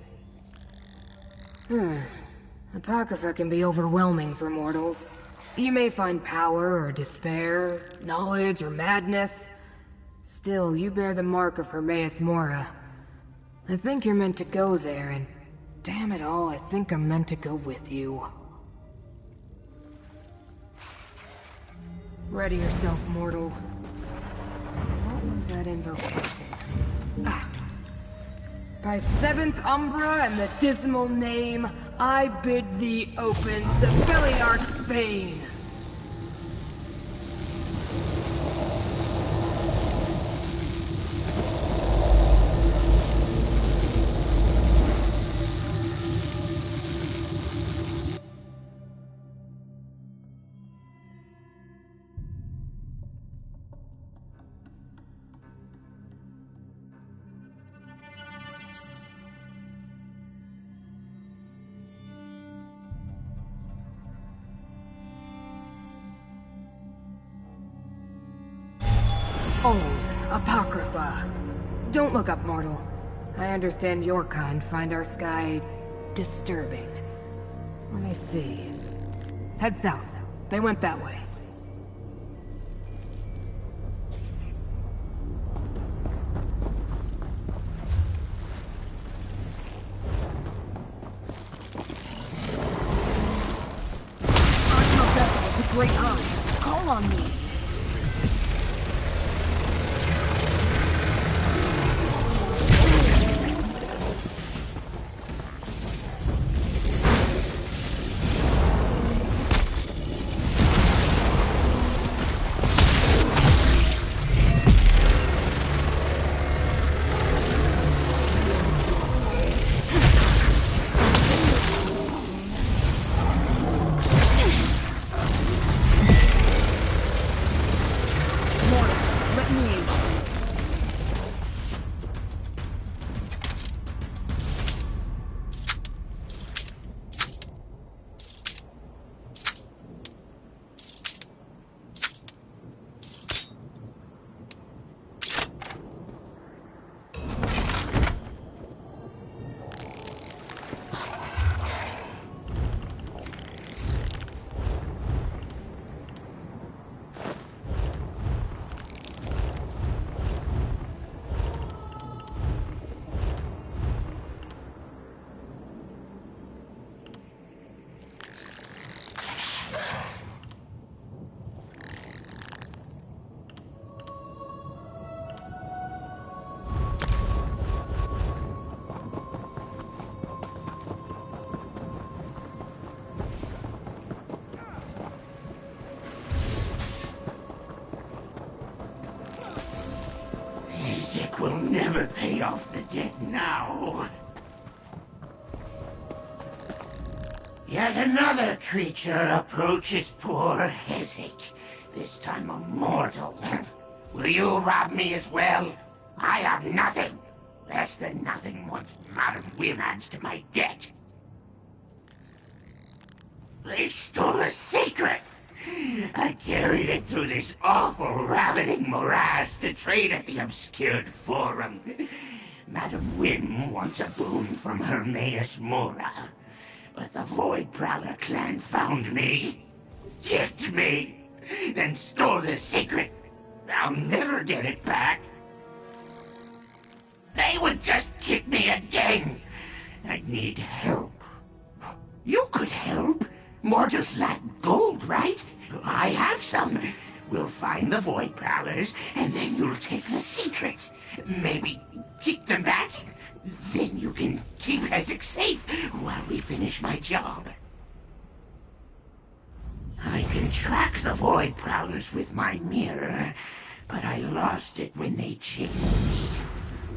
Apocrypha can be overwhelming for mortals. You may find power or despair, knowledge or madness. Still, you bear the mark of Hermaeus Mora. I think you're meant to go there, and damn it all, I think I'm meant to go with you. Ready yourself, mortal. What was that invocation? By 7th Umbra and the dismal name, I bid thee open Civiliarch's Bane. Old Apocrypha. Don't look up, mortal. I understand your kind find our sky disturbing. Let me see. Head south. They went that way. I'm your vessel with the great eye. Call on me. Will never pay off the debt now. Yet another creature approaches poor Hezek, this time a mortal. Will you rob me as well? I have nothing, less than nothing once Madam Wim adds to my debt. They stole a secret! I carried it through this awful, ravening morass to trade at the obscured forum. Madam Wim wants a boon from Hermaeus Mora, but the Void Prowler clan found me, kicked me, then stole the secret. I'll never get it back. They would just kick me again. I need help. You could help. Mortals lack gold, right? I have some. We'll find the Void Prowlers, and then you'll take the secrets. Maybe keep them back? Then you can keep Hezek safe while we finish my job. I can track the Void Prowlers with my mirror, but I lost it when they chased me.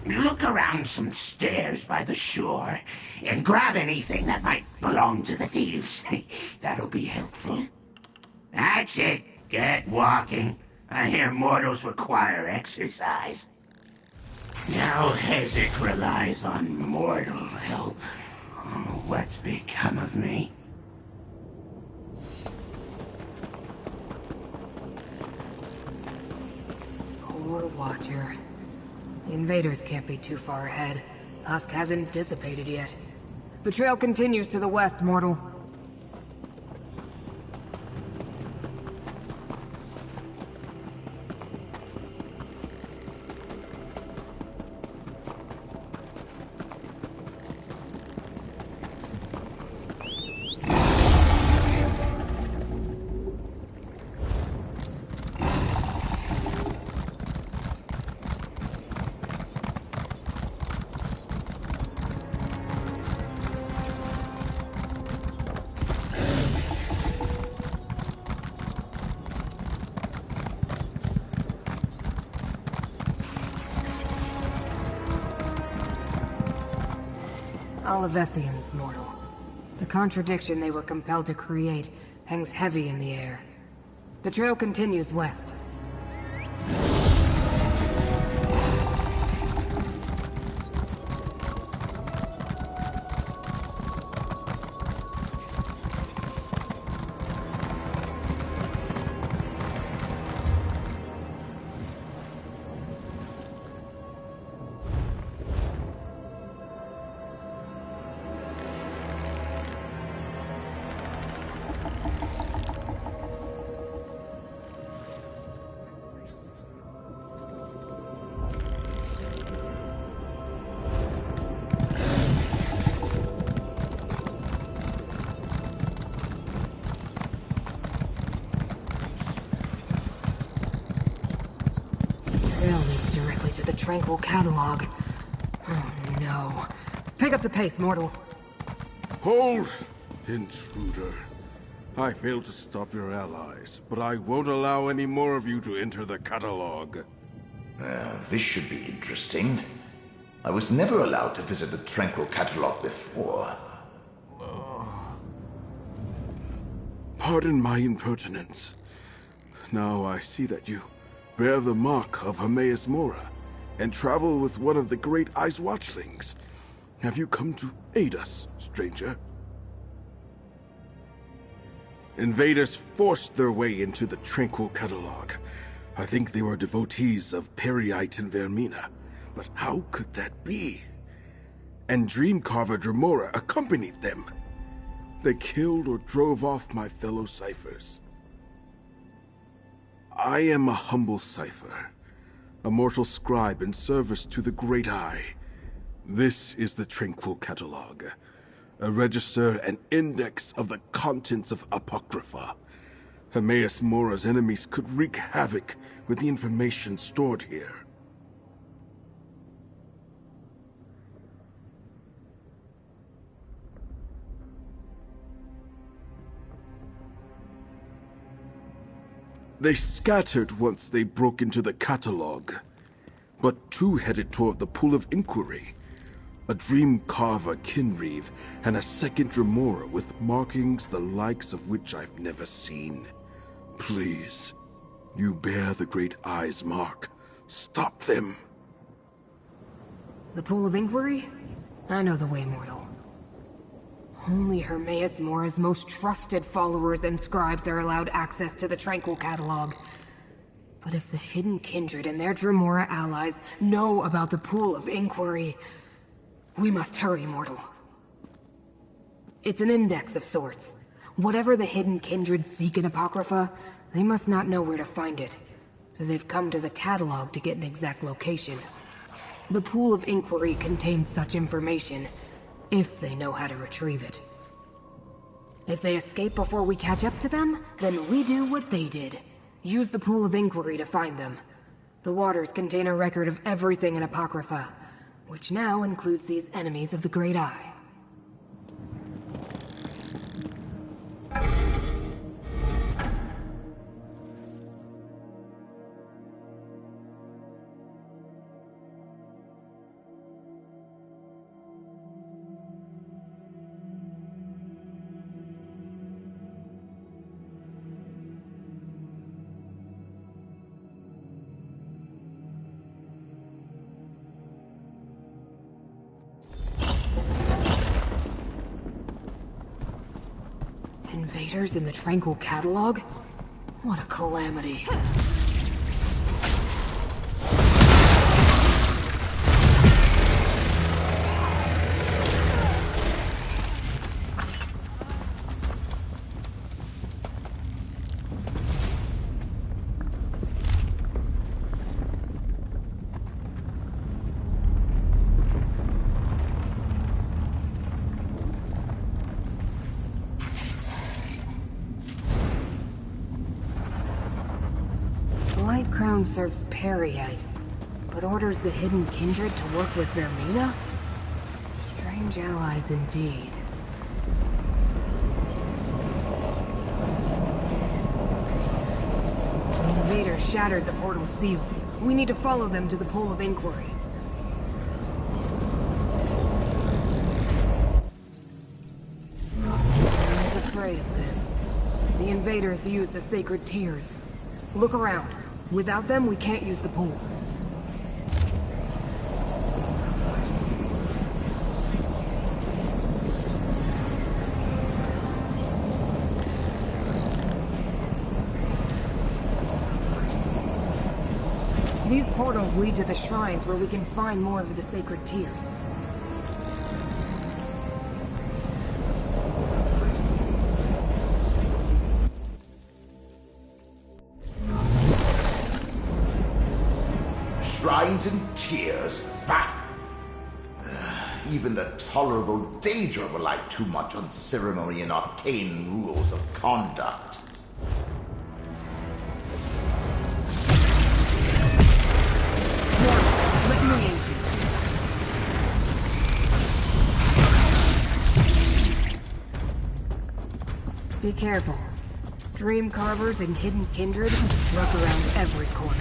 Look around some stairs by the shore, and grab anything that might belong to the thieves. That'll be helpful. That's it. Get walking. I hear mortals require exercise. Now Hezek relies on mortal help. Oh, what's become of me? Poor Watcher. The invaders can't be too far ahead. Husk hasn't dissipated yet. The trail continues to the west, mortal. Olivesians, mortal. The contradiction they were compelled to create hangs heavy in the air. The trail continues west. Tentacle catalog. Oh no. Pick up the pace, mortal. Hold, intruder. I failed to stop your allies, but I won't allow any more of you to enter the catalog. This should be interesting. I was never allowed to visit the Tranquil catalog before. Pardon my impertinence. Now I see that you bear the mark of Hermaeus Mora and travel with one of the Great Eye's watchlings. Have you come to aid us, stranger? Invaders forced their way into the Tranquil catalog. I think they were devotees of Periite and Vermina. But how could that be? And Dreamcarver Dremora accompanied them. They killed or drove off my fellow ciphers. I am a humble cipher, a mortal scribe in service to the Great Eye. This is the Tranquil Catalog, a register and index of the contents of Apocrypha. Hermaeus Mora's enemies could wreak havoc with the information stored here. They scattered once they broke into the catalog, but two headed toward the Pool of Inquiry. A Dreamcarver Kinreeve and a second Dremora with markings the likes of which I've never seen. Please, you bear the Great Eye's mark. Stop them. The Pool of Inquiry? I know the way, mortal. Only Hermaeus Mora's most trusted followers and scribes are allowed access to the Tranquil Catalog. But if the Hidden Kindred and their Dremora allies know about the Pool of Inquiry, we must hurry, mortal. It's an index of sorts. Whatever the Hidden Kindred seek in Apocrypha, they must not know where to find it. So they've come to the catalog to get an exact location. The Pool of Inquiry contains such information, if they know how to retrieve it. If they escape before we catch up to them, then we do what they did. Use the Pool of Inquiry to find them. The waters contain a record of everything in Apocrypha, which now includes these enemies of the Great Eye. Invaders in the Tranquil Catalog? What a calamity. Crown serves Periite, but orders the Hidden Kindred to work with Vermina? Strange allies indeed. The invaders shattered the portal seal. We need to follow them to the Pool of Inquiry. invaders use the sacred tears. Look around. Without them, we can't use the pool. These portals lead to the shrines where we can find more of the sacred tears. Shrines and tears? Bah! Even the tolerable Daedra rely too much on ceremony and arcane rules of conduct. Let me aid you. Be careful. Dream carvers and hidden kindred lurk around every corner.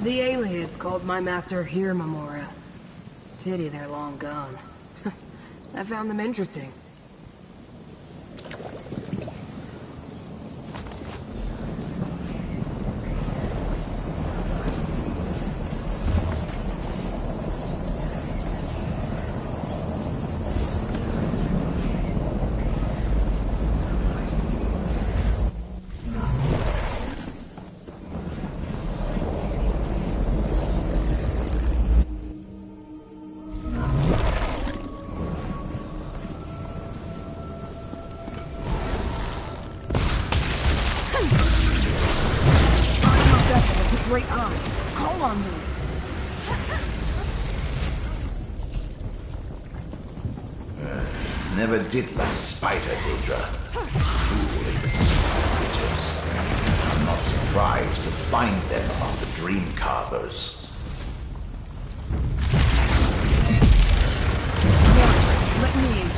The aliens called my master here, Memora. Pity they're long gone. I found them interesting. Great eye. Call on me. Never did like Spider, Daedra. Truly the creatures. I'm not surprised to find them among the dream carvers. Let me aid you.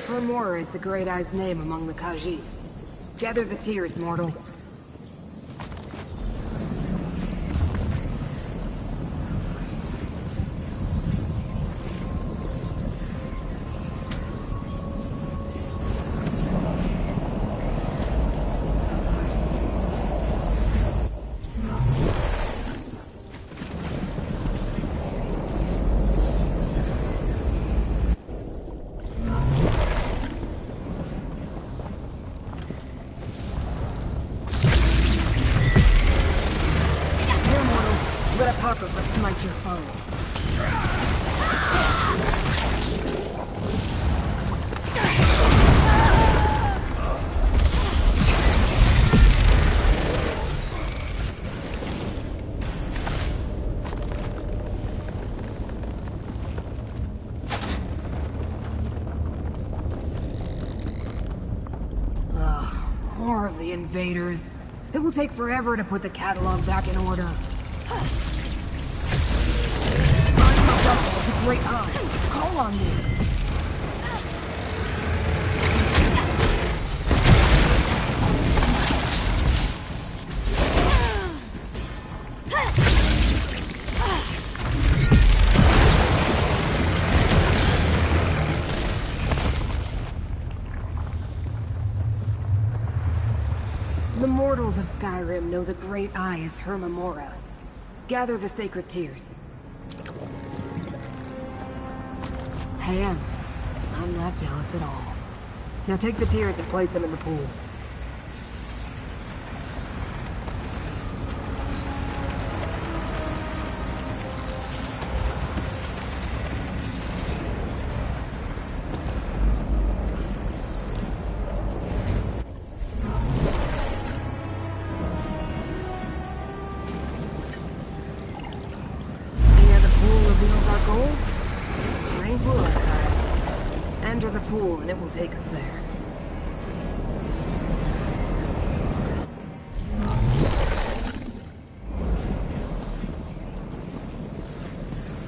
Memora is the Great Eye's name among the Khajiit. Gather the tears, mortal. Let Apocrypha smite your foe. More of the invaders. It will take forever to put the catalog back in order. Great eye. Call on me. Mortals of Skyrim know the Great Eye is her Memora. Gather the sacred tears. Hands. I'm not jealous at all. Now take the tears and place them in the pool. Enter the pool and it will take us there.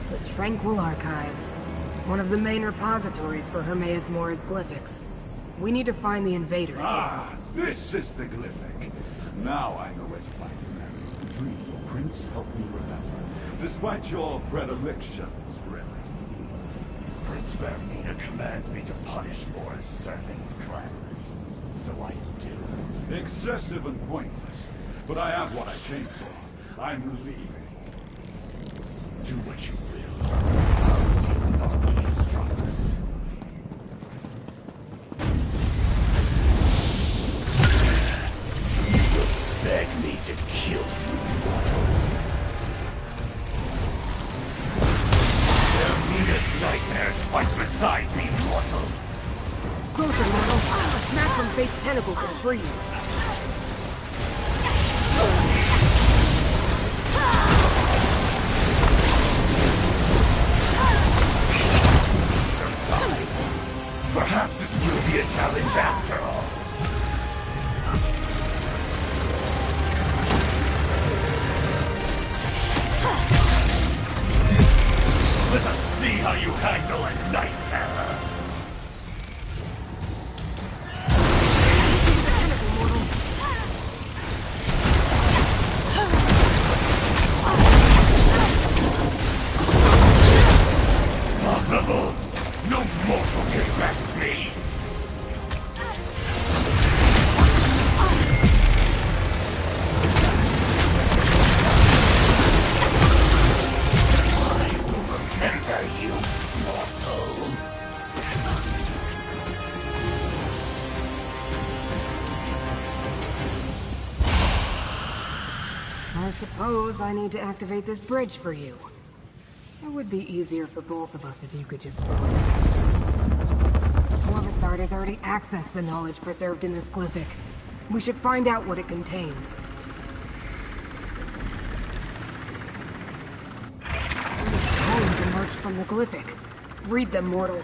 The Tranquil Archives. One of the main repositories for Hermaeus Mora's glyphics. We need to find the invaders. Ah, this is the glyphic. Now I know where to find them. Dream, Prince, help me remember. Despite your predilections, really. Prince Vermina commands me to punish Mora's servants, clanless. So I do. Excessive and pointless. But I have what I came for. I'm leaving. Do what you will. I'll deal with all eavesdroppers. You will beg me to kill you, mortal. Vermina's nightmares fight beside me, mortal. Closer, mortal. A smack from Fate's tentacle can free you. Survived. Perhaps this will be a challenge after all. Let us see how you handle a night terror. Possible? No mortal can grasp me! I will remember you, mortal. I suppose I need to activate this bridge for you. It would be easier for both of us if you could just follow. Corvusard has already accessed the knowledge preserved in this glyphic. We should find out what it contains. These poems emerged from the glyphic. Read them, mortal.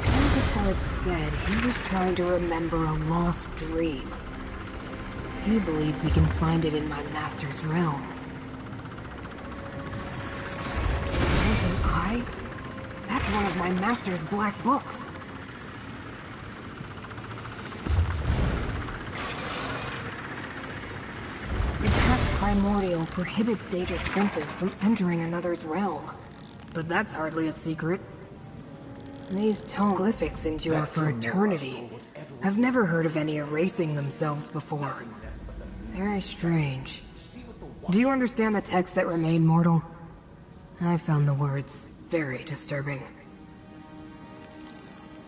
Corvusard said he was trying to remember a lost dream. He believes he can find it in my master's realm. Tormenting Eye? That's one of my master's black books. The Pact Primordial prohibits Daedric princes from entering another's realm. But that's hardly a secret. These tome glyphics endure for eternity. I've never heard of any erasing themselves before. Very strange. Do you understand the text that remain, mortal? I found the words very disturbing.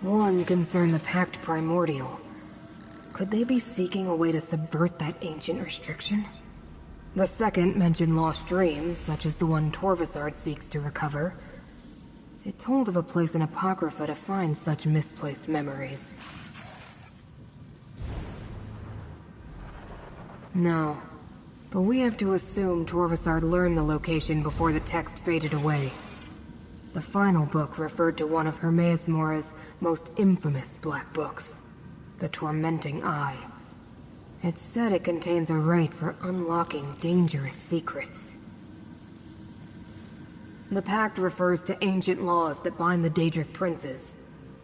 One concerned the Pact Primordial. Could they be seeking a way to subvert that ancient restriction? The second mentioned lost dreams, such as the one Torvusard seeks to recover. It told of a place in Apocrypha to find such misplaced memories. No. But we have to assume Torvusard learned the location before the text faded away. The final book referred to one of Hermaeus Mora's most infamous black books, the Tormenting Eye. It said it contains a rite for unlocking dangerous secrets. The Pact refers to ancient laws that bind the Daedric princes.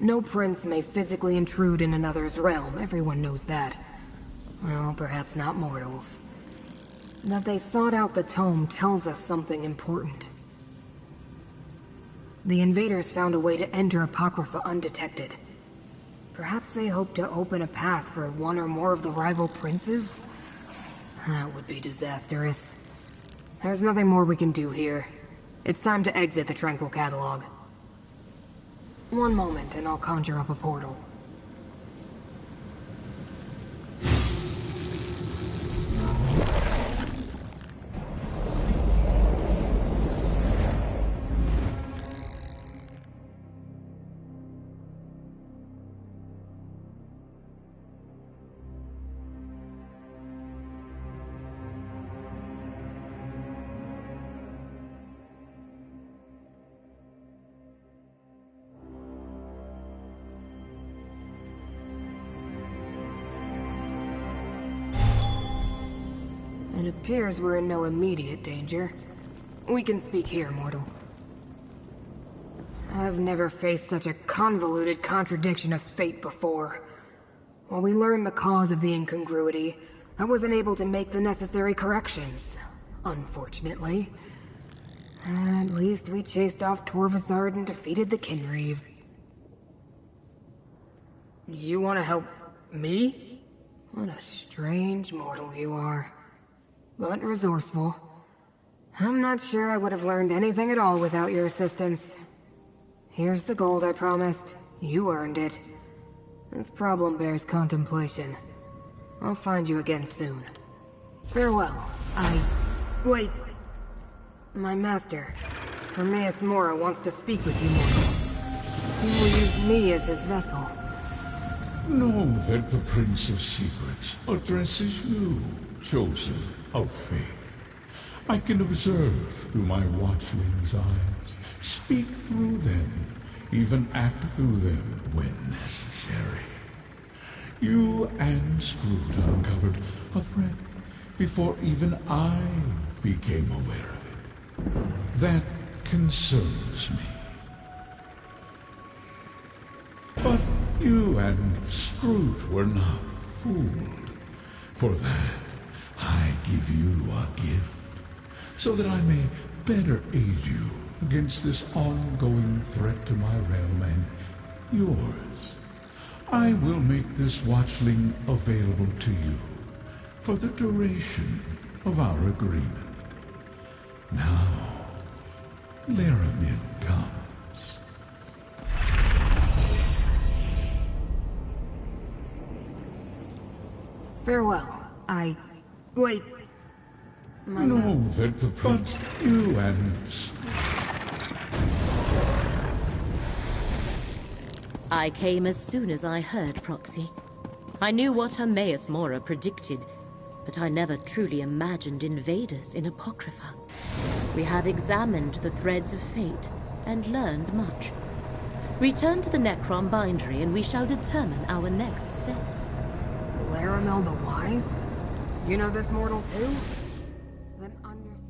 No prince may physically intrude in another's realm, everyone knows that. Well, perhaps not mortals. That they sought out the tome tells us something important. The invaders found a way to enter Apocrypha undetected. Perhaps they hope to open a path for one or more of the rival princes? That would be disastrous. There's nothing more we can do here. It's time to exit the Tranquil Catalog. One moment, and I'll conjure up a portal. It appears we're in no immediate danger. We can speak here, mortal. I've never faced such a convoluted contradiction of fate before. While we learned the cause of the incongruity, I wasn't able to make the necessary corrections, unfortunately. At least we chased off Torvasard and defeated the Kinreeve. You want to help me? What a strange mortal you are. But resourceful. I'm not sure I would have learned anything at all without your assistance. Here's the gold I promised. You earned it. This problem bears contemplation. I'll find you again soon. Farewell. Wait. My master, Hermaeus Mora, wants to speak with you, mortal. He will use me as his vessel. Know that the Prince of Secrets addresses you, chosen of fate. I can observe through my watchling's eyes, speak through them, even act through them when necessary. You and Scroot uncovered a threat before even I became aware of it. That concerns me. But you and Scroot were not fooled. For that, I give you a gift, so that I may better aid you against this ongoing threat to my realm and yours. I will make this watchling available to you for the duration of our agreement. Now, Laramid comes. Farewell. Wait. Know that the prince, you and... I came as soon as I heard Proxy. I knew what Hermaeus Mora predicted, but I never truly imagined invaders in Apocrypha. We have examined the threads of fate and learned much. Return to the Necrom bindery and we shall determine our next steps. Laramil the Wise? You know this mortal too? Then understand.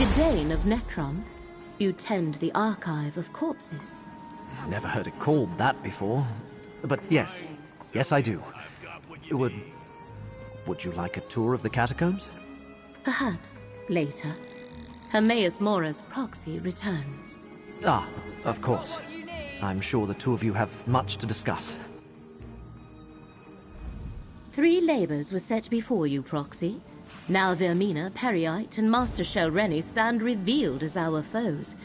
Gadain of Necrom, you tend the archive of corpses. Never heard it called that before. But yes. Yes, I do. Would you like a tour of the catacombs? Perhaps later. Hermaeus Mora's proxy returns. Ah, of course. I'm sure the two of you have much to discuss. 3 labors were set before you, Proxy. Now Vermina, Periite, and Master Shelreni stand revealed as our foes.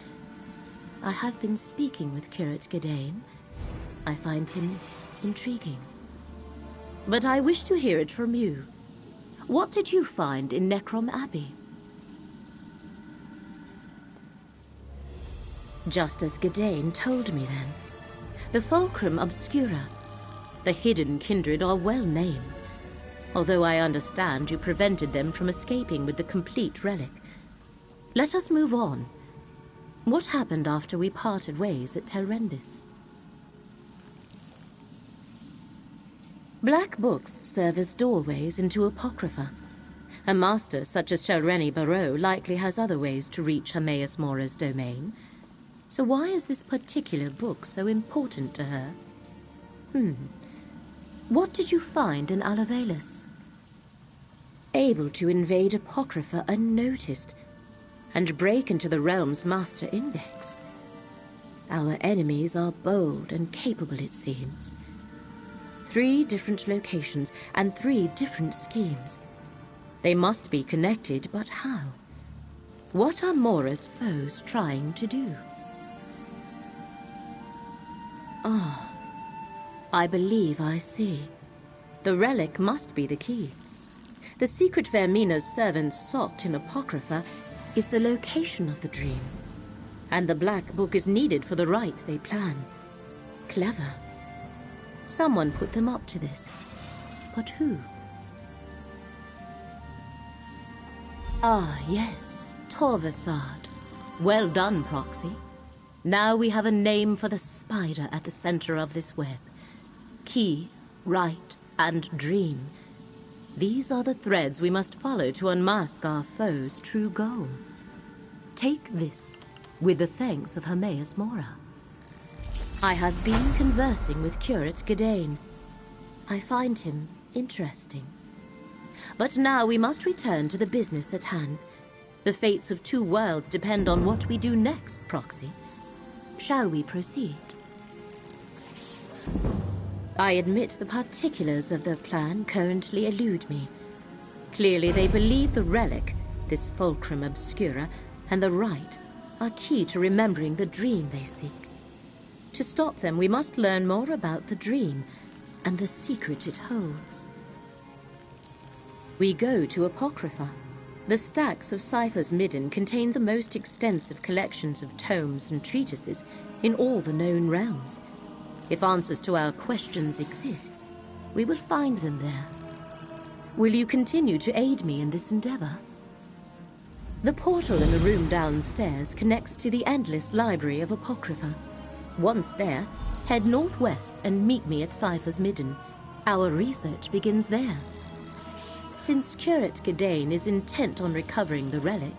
I have been speaking with Curate Gadain. I find him intriguing. But I wish to hear it from you. What did you find in Necrom Abbey? Just as Gadain told me then. The Fulcrum Obscura, the hidden kindred, are well named. Although I understand you prevented them from escaping with the complete relic. Let us move on. What happened after we parted ways at Telrendis? Black books serve as doorways into Apocrypha. A master such as Shelreni Barrow likely has other ways to reach Hermaeus Mora's domain. So why is this particular book so important to her? What did you find in Alavelis? Able to invade Apocrypha unnoticed and break into the realm's master index. Our enemies are bold and capable, it seems. 3 different locations and 3 different schemes. They must be connected, but how? What are Mora's foes trying to do? Ah, I believe I see. The relic must be the key. The secret Vermina's servants sought in Apocrypha is the location of the dream. And the Black Book is needed for the rite they plan. Clever. Someone put them up to this. But who? Ah, yes. Torvasad. Well done, Proxy. Now we have a name for the spider at the center of this web. Key, rite, and dream. These are the threads we must follow to unmask our foe's true goal. Take this, with the thanks of Hermaeus Mora. I have been conversing with Curate Gadain. I find him interesting. But now we must return to the business at hand. The fates of 2 worlds depend on what we do next, Proxy. Shall we proceed? I admit the particulars of their plan currently elude me. Clearly they believe the relic, this Fulcrum Obscura, and the rite are key to remembering the dream they seek. To stop them, we must learn more about the dream and the secret it holds. We go to Apocrypha. The stacks of Cypher's Midden contain the most extensive collections of tomes and treatises in all the known realms. If answers to our questions exist, we will find them there. Will you continue to aid me in this endeavor? The portal in the room downstairs connects to the endless library of Apocrypha. Once there, head northwest and meet me at Cypher's Midden. Our research begins there. Since Curate Gadain is intent on recovering the relic,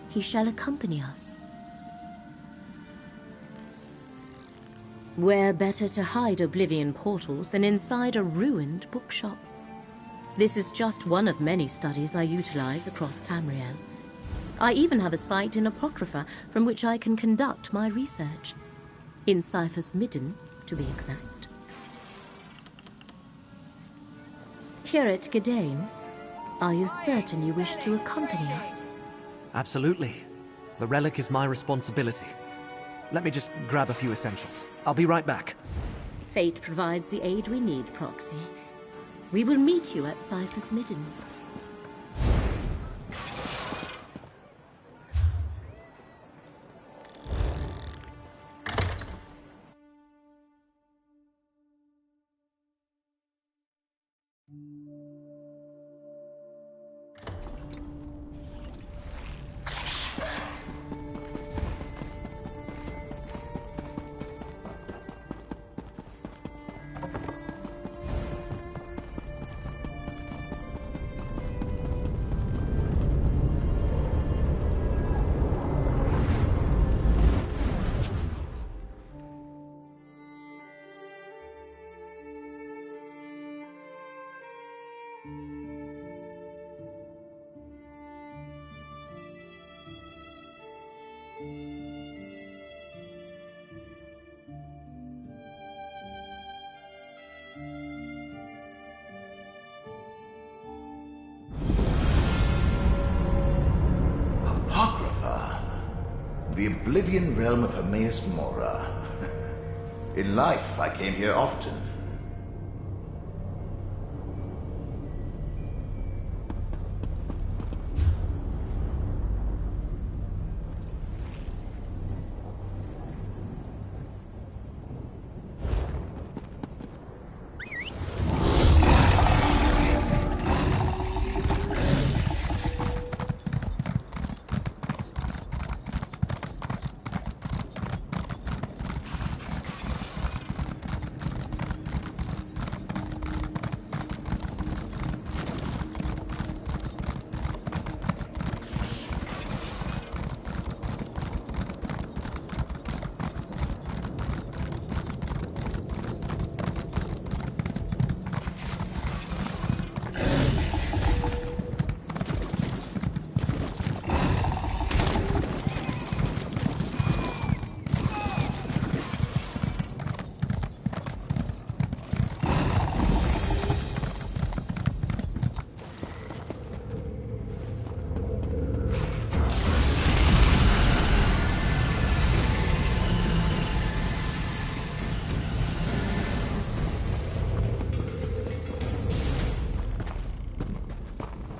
he shall accompany us. Where better to hide Oblivion portals than inside a ruined bookshop? This is just one of many studies I utilize across Tamriel. I even have a site in Apocrypha from which I can conduct my research. In Cypher's Midden, to be exact. Curate Gadain, are you certain you wish to accompany us? Absolutely. The relic is my responsibility. Let me just grab a few essentials. I'll be right back. Fate provides the aid we need, Proxy. We will meet you at Cypher's Midden. The Oblivion realm of Hermaeus Mora. In life, I came here often.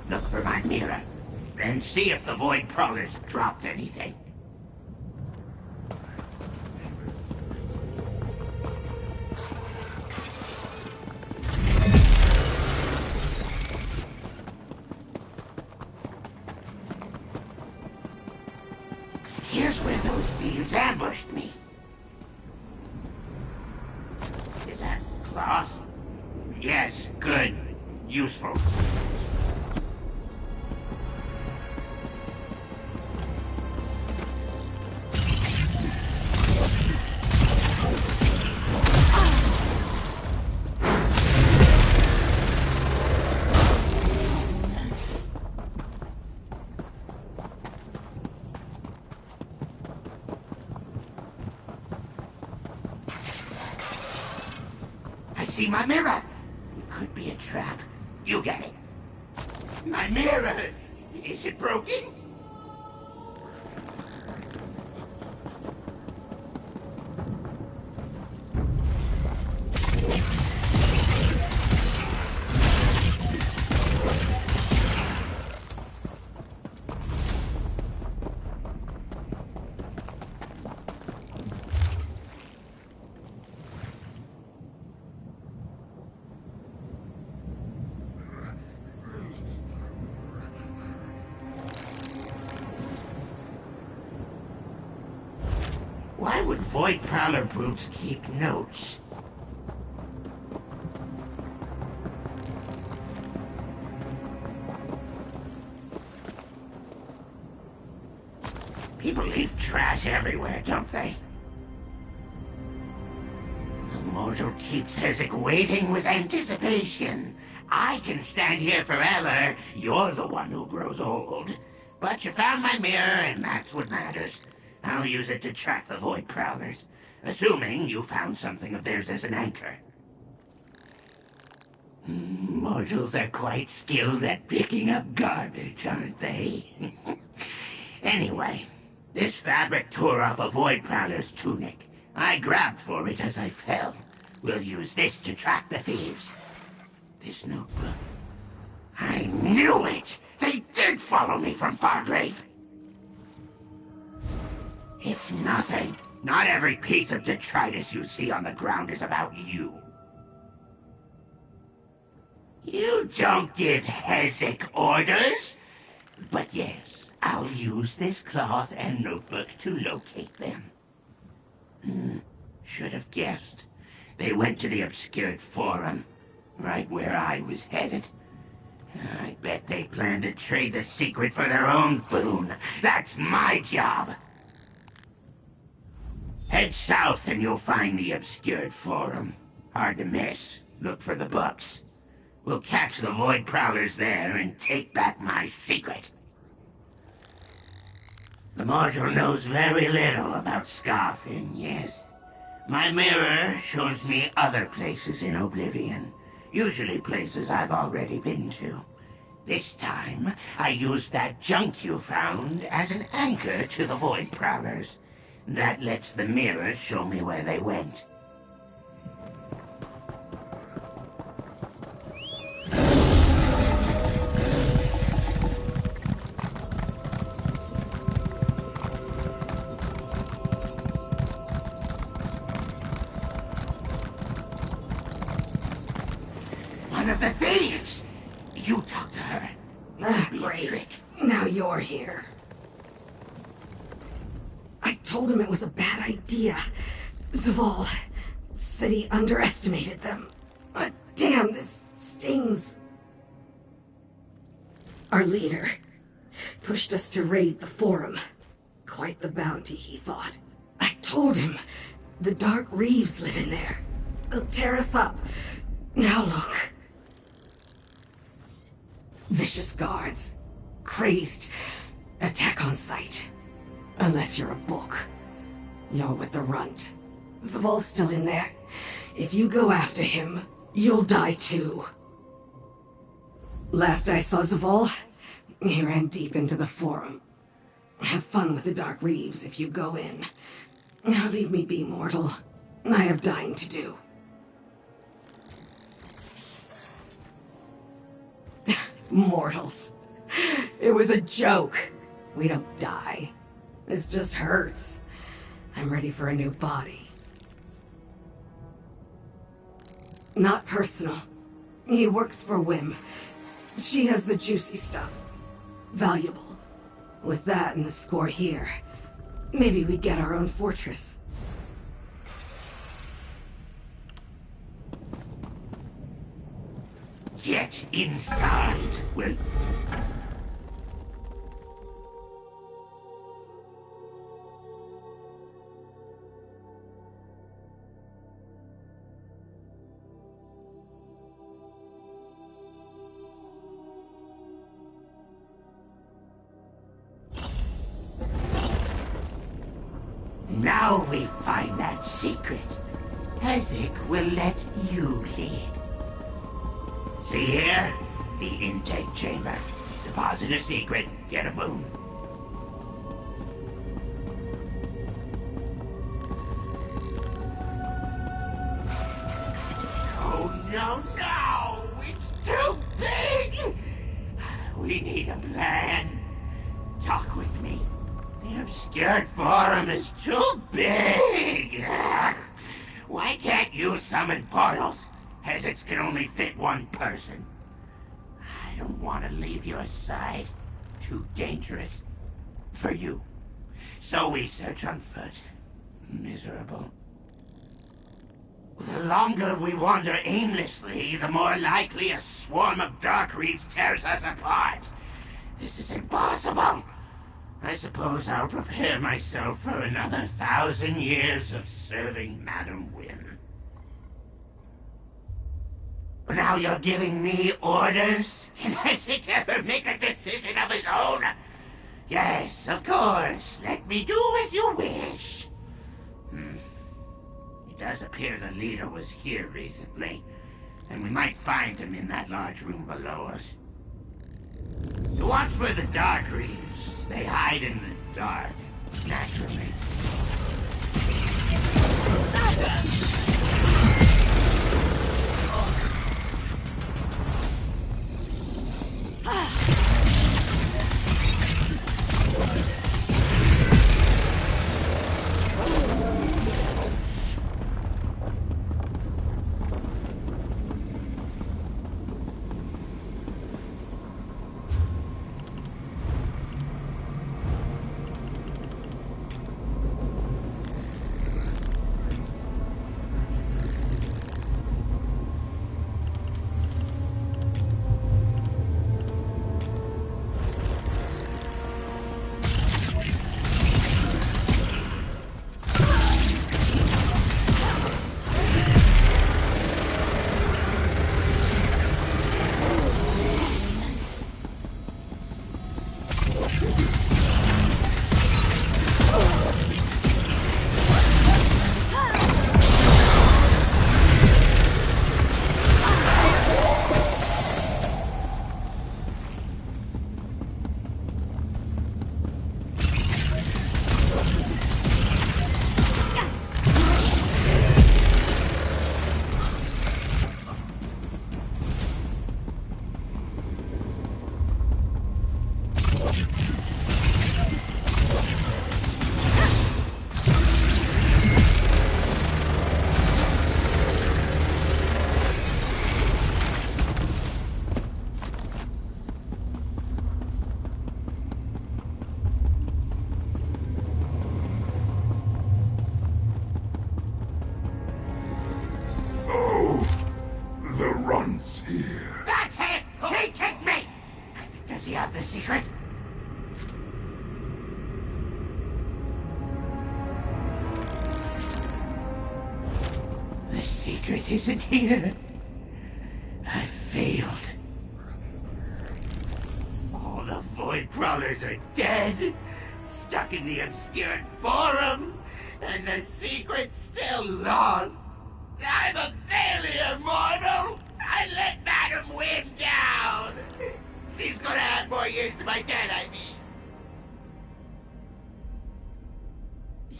Look for my mirror, and see if the Void Prowlers dropped anything. Here's where those thieves ambushed me. Is that cloth? Yes, good. Useful. See my mirror? It could be a trap. You get it. My mirror! Is it broken? Why would Void Prowler brutes keep notes? People leave trash everywhere, don't they? The mortal keeps Hezek waiting with anticipation. I can stand here forever. You're the one who grows old. But you found my mirror, and that's what matters. I'll use it to track the Void Prowlers, assuming you found something of theirs as an anchor. Mortals are quite skilled at picking up garbage, aren't they? Anyway, this fabric tore off a Void Prowler's tunic. I grabbed for it as I fell. We'll use this to track the thieves. This notebook. I knew it! They did follow me from Fargrave! It's nothing. Not every piece of detritus you see on the ground is about you. You don't give Hezek orders. But yes, I'll use this cloth and notebook to locate them. Should have guessed. They went to the obscured forum, right where I was headed. I bet they plan to trade the secret for their own boon. That's my job. Head south and you'll find the obscured forum. Hard to miss. Look for the books. We'll catch the Void Prowlers there and take back my secret. The mortal knows very little about Scarfin, yes. My mirror shows me other places in Oblivion. Usually places I've already been to. This time, I used that junk you found as an anchor to the Void Prowlers. That lets the mirror show me where they went. One of the thieves! You talk to her. It could be a trick. Now you're here. I told him it was a bad idea. Zaval said he underestimated them. But damn, this stings. Our leader pushed us to raid the Forum. Quite the bounty, he thought. I told him the Dark Reeves live in there. They'll tear us up. Now look. Vicious guards. Crazed. Attack on sight. Unless you're a book. You're with the runt. Zaval's still in there. If you go after him, you'll die too. Last I saw Zaval, he ran deep into the Forum. Have fun with the Dark Reeves if you go in. Now leave me be, mortal. I have dying to do. Mortals. It was a joke. We don't die. This just hurts. I'm ready for a new body. Not personal. He works for Wim. She has the juicy stuff. Valuable. With that and the score here, maybe we get our own fortress. Get inside, will... Now we find that secret. Ezek will let you lead. See here? The intake chamber. Deposit a secret, get a boon. Oh, no! It's too big! We need a plan. Talk with me. The obscured forum is too big! Why can't you summon portals? Hezeks can only fit one person. I don't want to leave your side. Too dangerous. For you. So we search on foot. Miserable. The longer we wander aimlessly, the more likely a swarm of Dark Reeves tears us apart. This is impossible. I suppose I'll prepare myself for another 1,000 years of serving Madam Wim. Now you're giving me orders? Can Ezek ever make a decision of his own? Yes, of course. Let me do as you wish. It does appear the leader was here recently, and we might find him in that large room below us. You watch for the Dark Reeves. They hide in the dark, naturally. secret isn't here. I failed. All the Void Crawlers are dead, stuck in the obscured forum, and the secret's still lost. I'm a failure, mortal! I let Madam Wynn down! She's gonna add more years to my debt, I mean.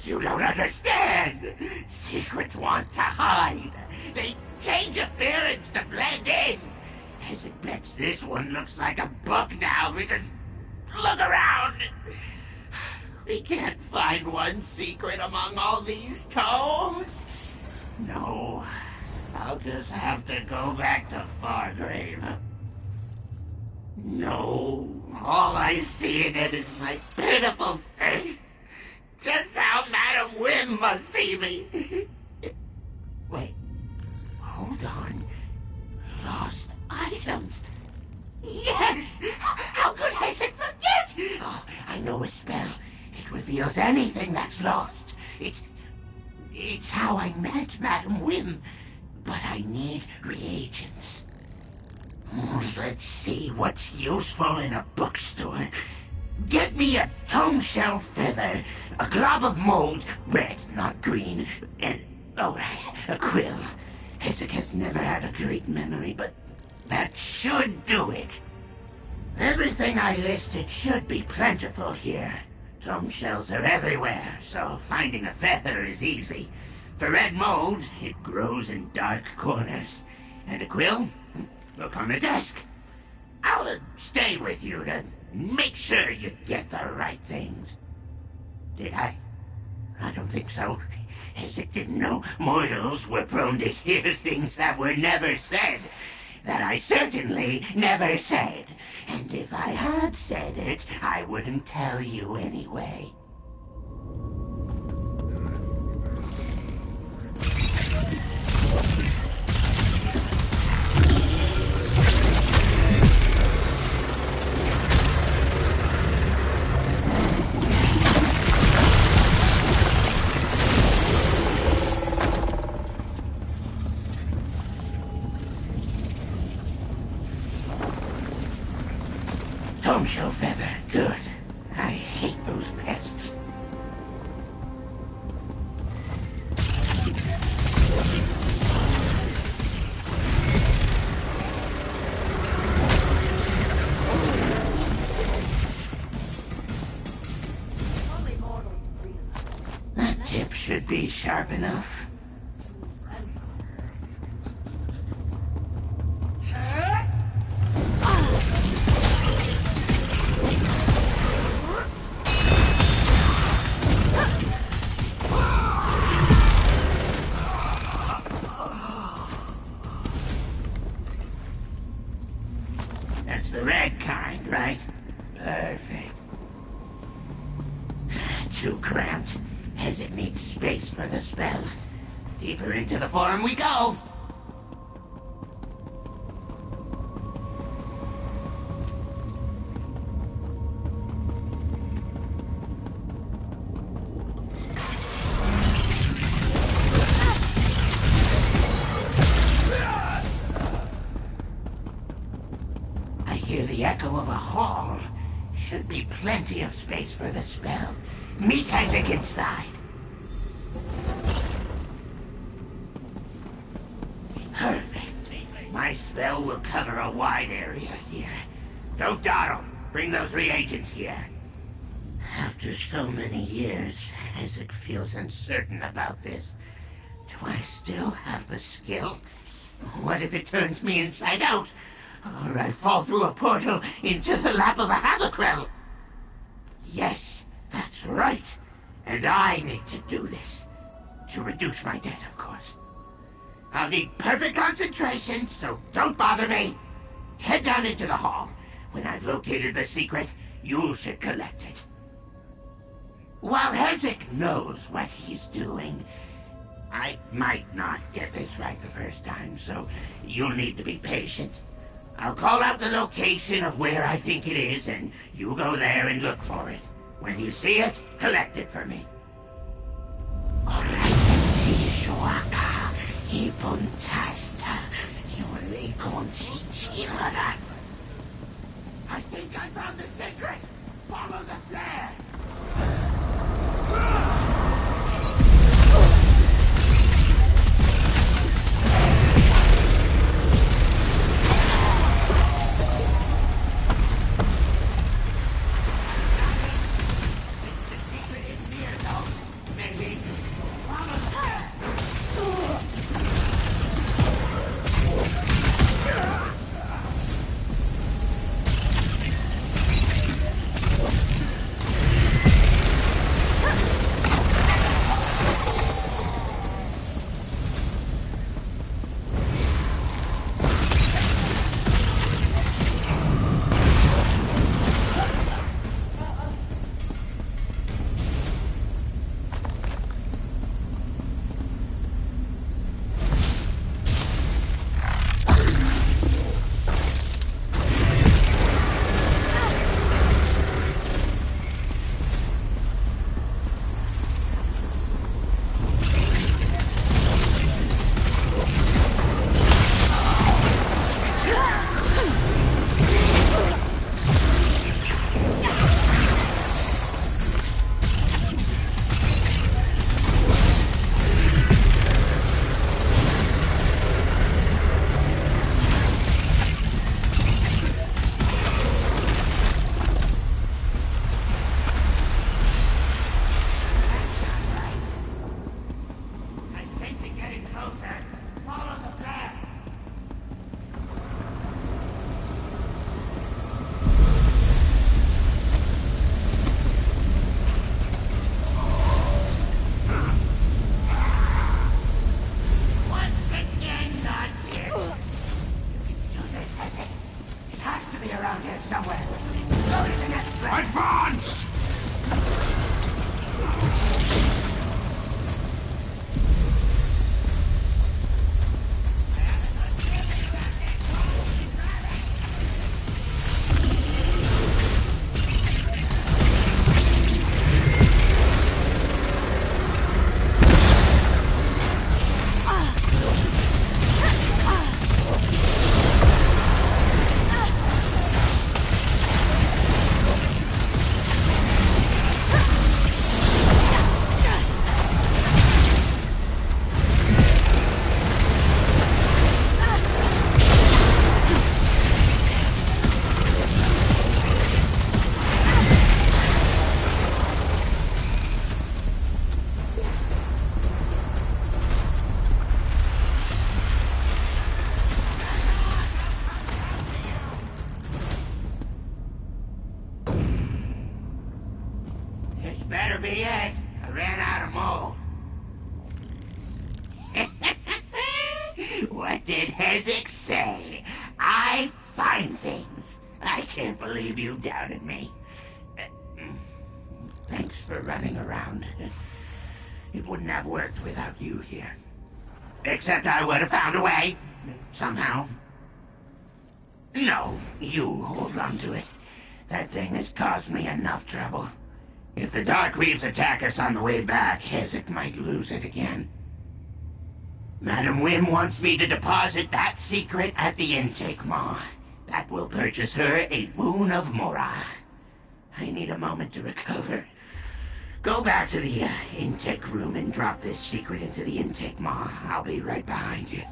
You don't understand! Secrets want to hide. They change appearance to blend in. As it bets this one looks like a book now because... Look around! We can't find one secret among all these tomes. No, I'll just have to go back to Fargrave. No, all I see in it is my pitiful face. Just how Madam Wynn must see me. Wait, hold on. Lost items. Yes! How could Isaac forget? Oh, I know a spell. It reveals anything that's lost. It's how I met Madam Wynn, but I need reagents. Let's see what's useful in a bookstore. Get me a tome shell feather, a glob of mold, red, not green, and, oh right, a quill. Isaac has never had a great memory, but that should do it. Everything I listed should be plentiful here. Tome shells are everywhere, so finding a feather is easy. For red mold, it grows in dark corners. And a quill? Look on the desk. I'll stay with you to make sure you get the right things. Did I? I don't think so. Isaac didn't know mortals were prone to hear things that were never said. That I certainly never said. And if I had said it, I wouldn't tell you anyway. Tome shell feather, good. I hate those pests. That tip should be sharp enough. That's the red kind, right? Perfect. Too cramped, as it needs space for the spell. Deeper into the forum we go! I hear the echo of a hall. Should be plenty of space for the spell. Meet Isaac inside. Perfect. My spell will cover a wide area here. Don't dawdle. Bring those reagents here. After so many years, Isaac feels uncertain about this. Do I still have the skill? What if it turns me inside out? Or I fall through a portal into the lap of a Halakrell? Yes, that's right. And I need to do this. To reduce my debt, of course. I'll need perfect concentration, so don't bother me. Head down into the hall. When I've located the secret, you should collect it. While Hezek knows what he's doing, I might not get this right the first time, so you'll need to be patient. I'll call out the location of where I think it is, and you go there and look for it. When you see it, collect it for me. Alright, Shuaka. Ipontasta, Yuri Conchichilada. I think I found the secret! Follow the flare! Better be it. I ran out of mold. What did Hezek say? I find things. I can't believe you doubted me. Thanks for running around. It wouldn't have worked without you here. Except I would have found a way. Somehow. No, you hold on to it. That thing has caused me enough trouble. If the Dark Reaves attack us on the way back, Hezek might lose it again. Madam Wim wants me to deposit that secret at the intake maw. That will purchase her a boon of Mora. I need a moment to recover. Go back to the intake room and drop this secret into the intake maw. I'll be right behind you.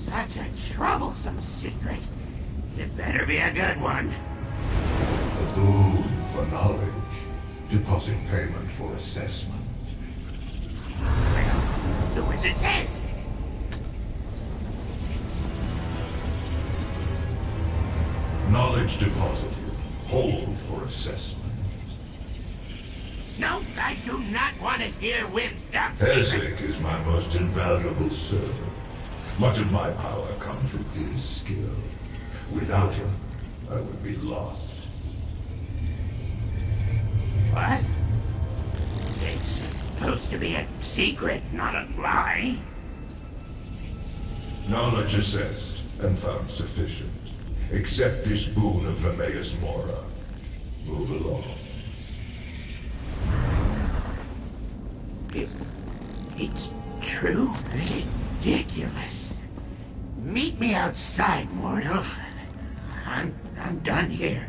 Such a troublesome secret. It better be a good one. A boon for knowledge. Deposit payment for assessment. The wizard says. Knowledge deposited. Hold for assessment. No, I do not want to hear Wim's dumb Hezek is my most invaluable servant. Much of my power comes from his skill. Without him, I would be lost. What? It's supposed to be a secret, not a lie. Knowledge assessed and found sufficient. Accept this boon of Hermaeus Mora. Move along. It's true? Ridiculous. Meet me outside, mortal. I'm done here.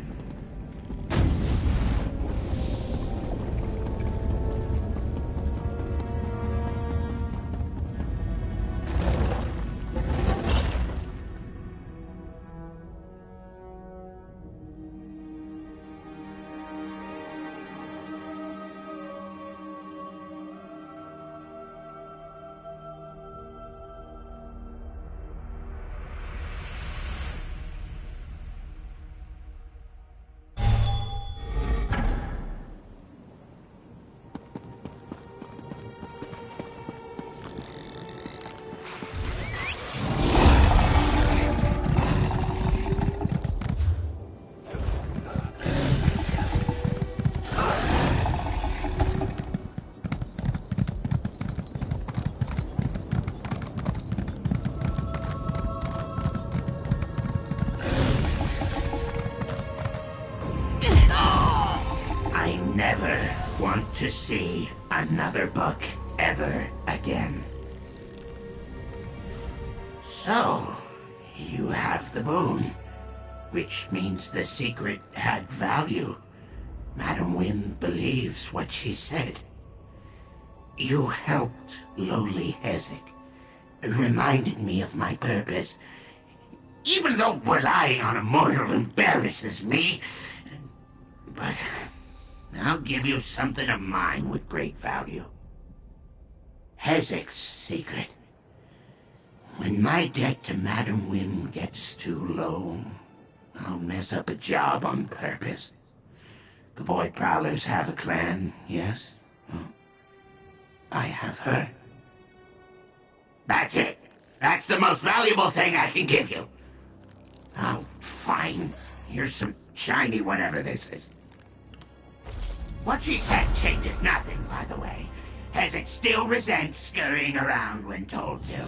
To see another book ever again. So, you have the boon, which means the secret had value. Madam Wynne believes what she said. You helped lowly Hezek. Reminded me of my purpose. Even though relying on a mortal embarrasses me. But I'll give you something of mine with great value. Hezek's secret. When my debt to Madam Wynne gets too low, I'll mess up a job on purpose. The Void Prowlers have a clan, yes? Well, I have her. That's it. That's the most valuable thing I can give you. Oh, fine. Here's some shiny whatever this is. What she said changes nothing, by the way. Hezek still resents scurrying around when told to.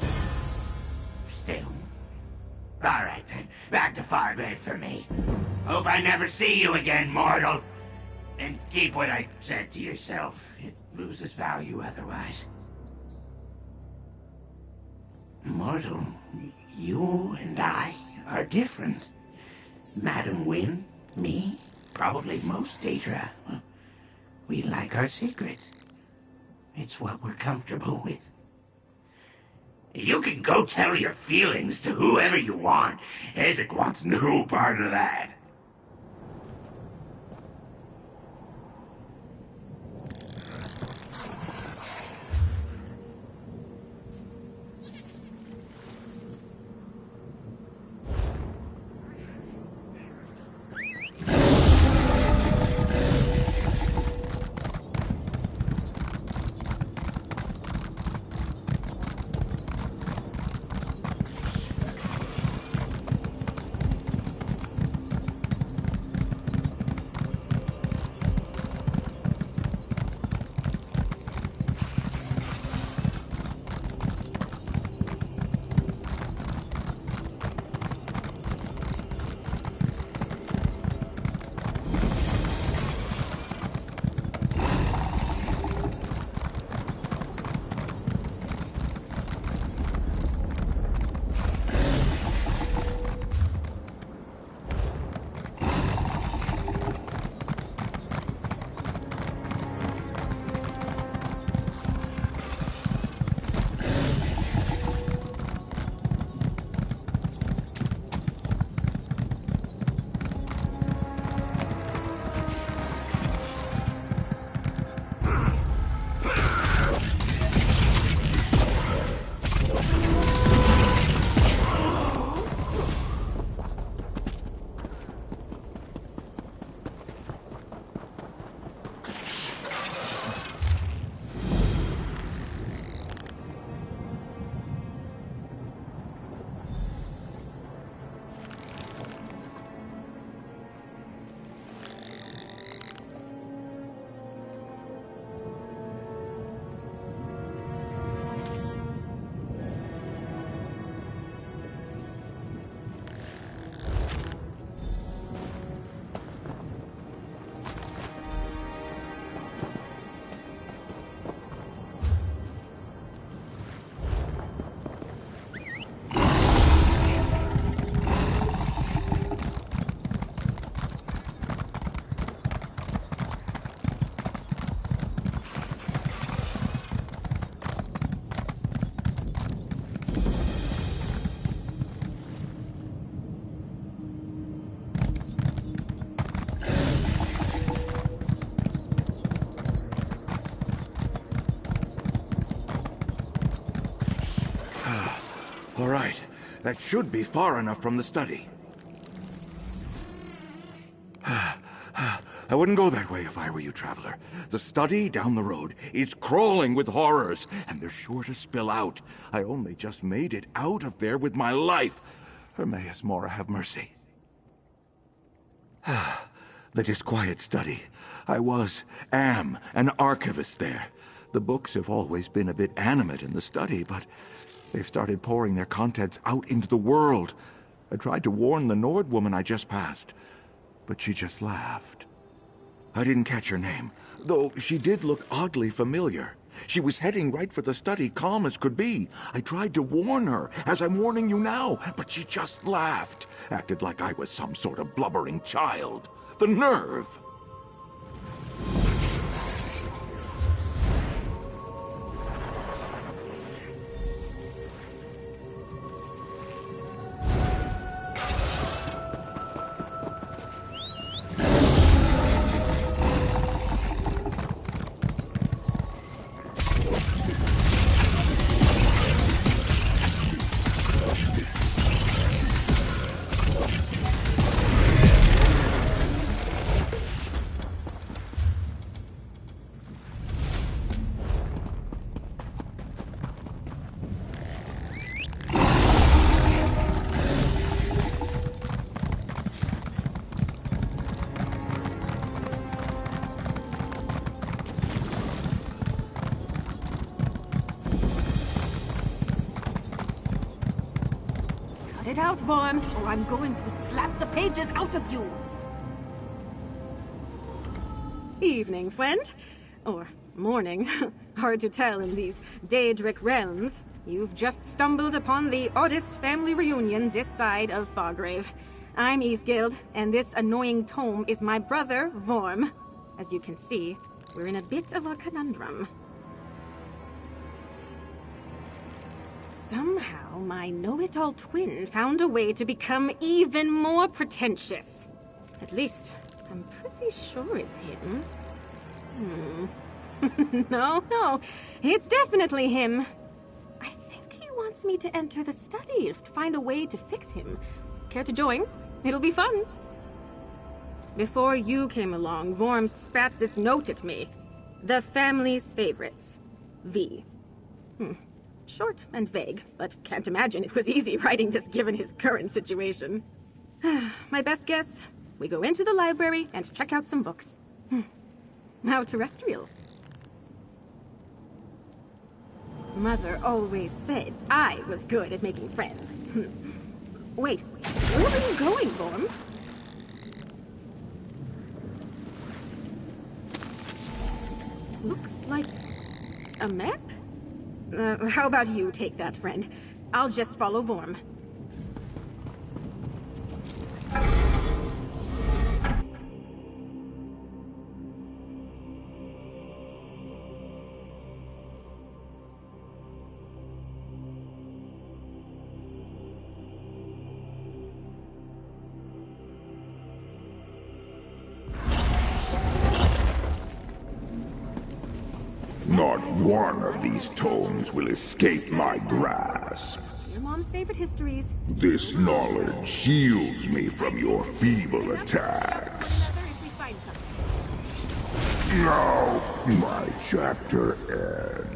Still. Alright then, back to Fargrave for me. Hope I never see you again, mortal. And keep what I said to yourself. It loses value otherwise. Mortal, you and I are different. Madam Wynne, me, probably most Daedra. We like our secrets. It's what we're comfortable with. You can go tell your feelings to whoever you want. Hezek wants no part of that. All right. That should be far enough from the study. I wouldn't go that way if I were you, Traveler. The study down the road is crawling with horrors, and they're sure to spill out. I only just made it out of there with my life. May Mora have mercy. The disquiet study. I am an archivist there. The books have always been a bit animate in the study, but they've started pouring their contents out into the world. I tried to warn the Nord woman I just passed, but she just laughed. I didn't catch her name, though she did look oddly familiar. She was heading right for the study, calm as could be. I tried to warn her, as I'm warning you now, but she just laughed. Acted like I was some sort of blubbering child. The nerve! It out, Vorm, or I'm going to slap the pages out of you! Evening, friend. Or morning. Hard to tell in these Daedric realms. You've just stumbled upon the oddest family reunion this side of Fargrave. I'm Eastgild, and this annoying tome is my brother, Vorm. As you can see, we're in a bit of a conundrum. Somehow, my know-it-all twin found a way to become even more pretentious. At least, I'm pretty sure it's him. No, it's definitely him. I think he wants me to enter the study to find a way to fix him. Care to join? It'll be fun. Before you came along, Vorm spat this note at me. The family's favorites. V. Short and vague, but can't imagine it was easy writing this given his current situation. My best guess, we go into the library and check out some books. How terrestrial. Mother always said I was good at making friends. Wait, where are you going, Vorm? Looks like a map? How about you take that, friend? I'll just follow Vorm. Not one of these tomes will escape my grasp. Your mom's favorite histories. This knowledge shields me from your feeble attacks. Now, my chapter ends.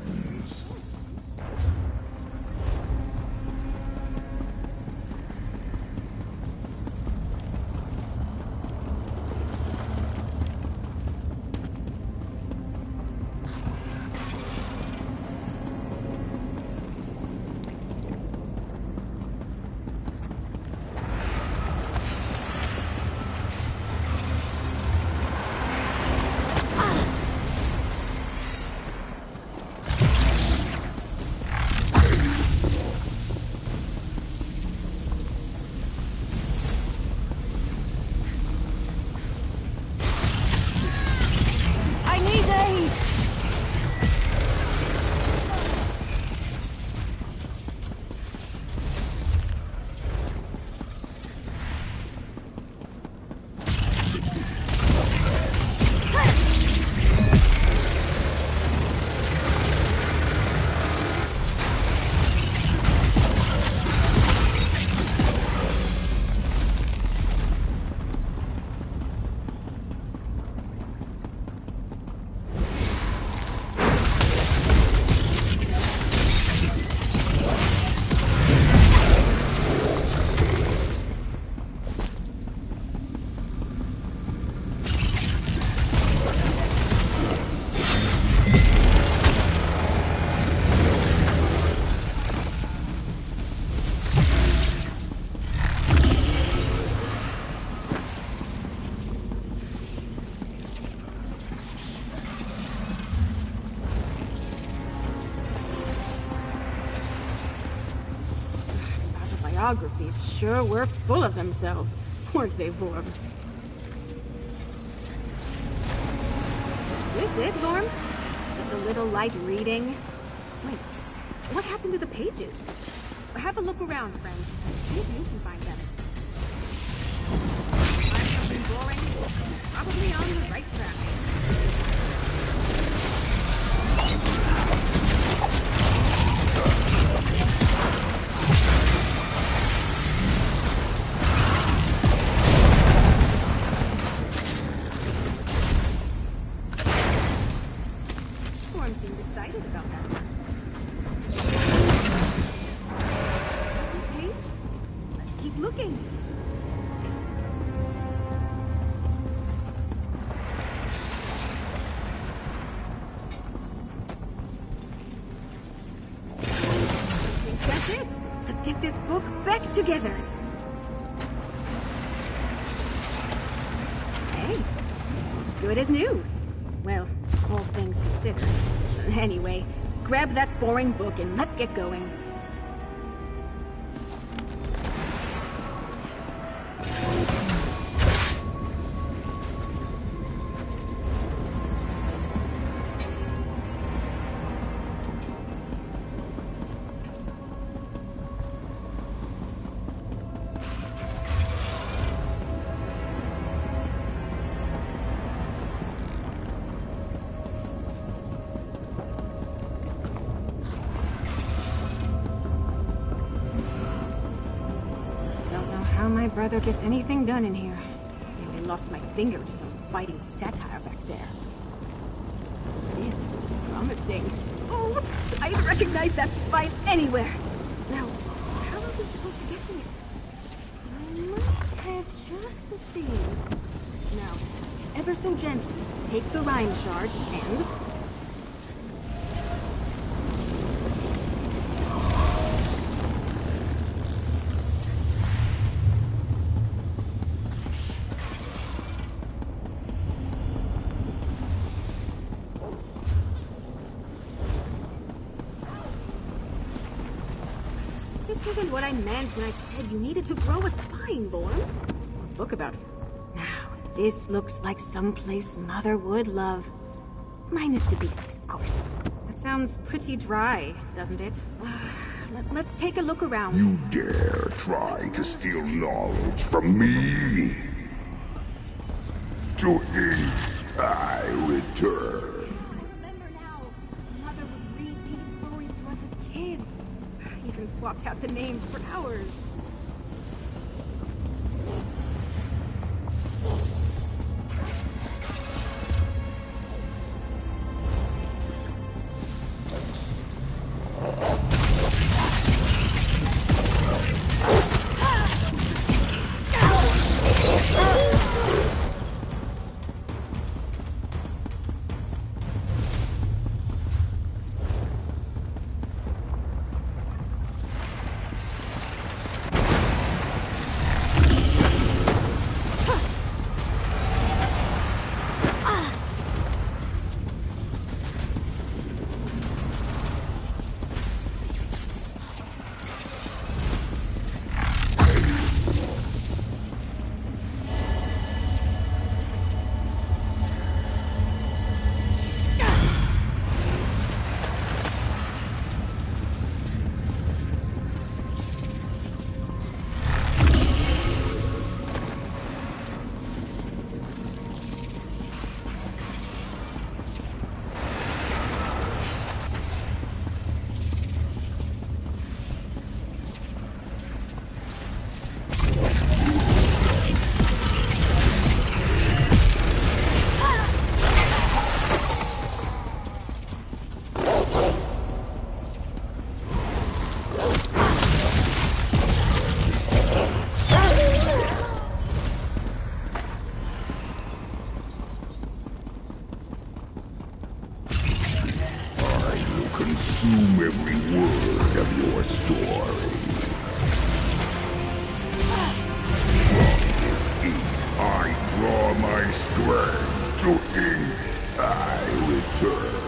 biographies sure were full of themselves, weren't they, Vorm? Is this it, Vorm? Just a little light reading? Wait, what happened to the pages? Have a look around, friend. See if you can find them. Find something boring? Probably on the right track. Storm seems excited about that. Page? Let's keep looking. That's it. Let's get this book back together. Hey, it's good as new. Well, all things considered. Anyway, grab that boring book and let's get going. How my brother gets anything done in here. Nearly lost my finger to some biting satire back there. This is promising. Oh, I recognize that spine anywhere. Now, how are we supposed to get to it? I might have just a thing. Now, ever so gently, take the Rhyme Shard and... This isn't what I meant when I said you needed to grow a spine, Vorm. A book about... Now, this looks like someplace Mother would love. Minus the beasties, of course. That sounds pretty dry, doesn't it? Let's take a look around. You dare try to steal knowledge from me? To ink I return. Remember now, Mother would read these stories to us as kids. Even swapped out the names for ours. Consume every word of your story. From this ink, I draw my strength. To ink, I return.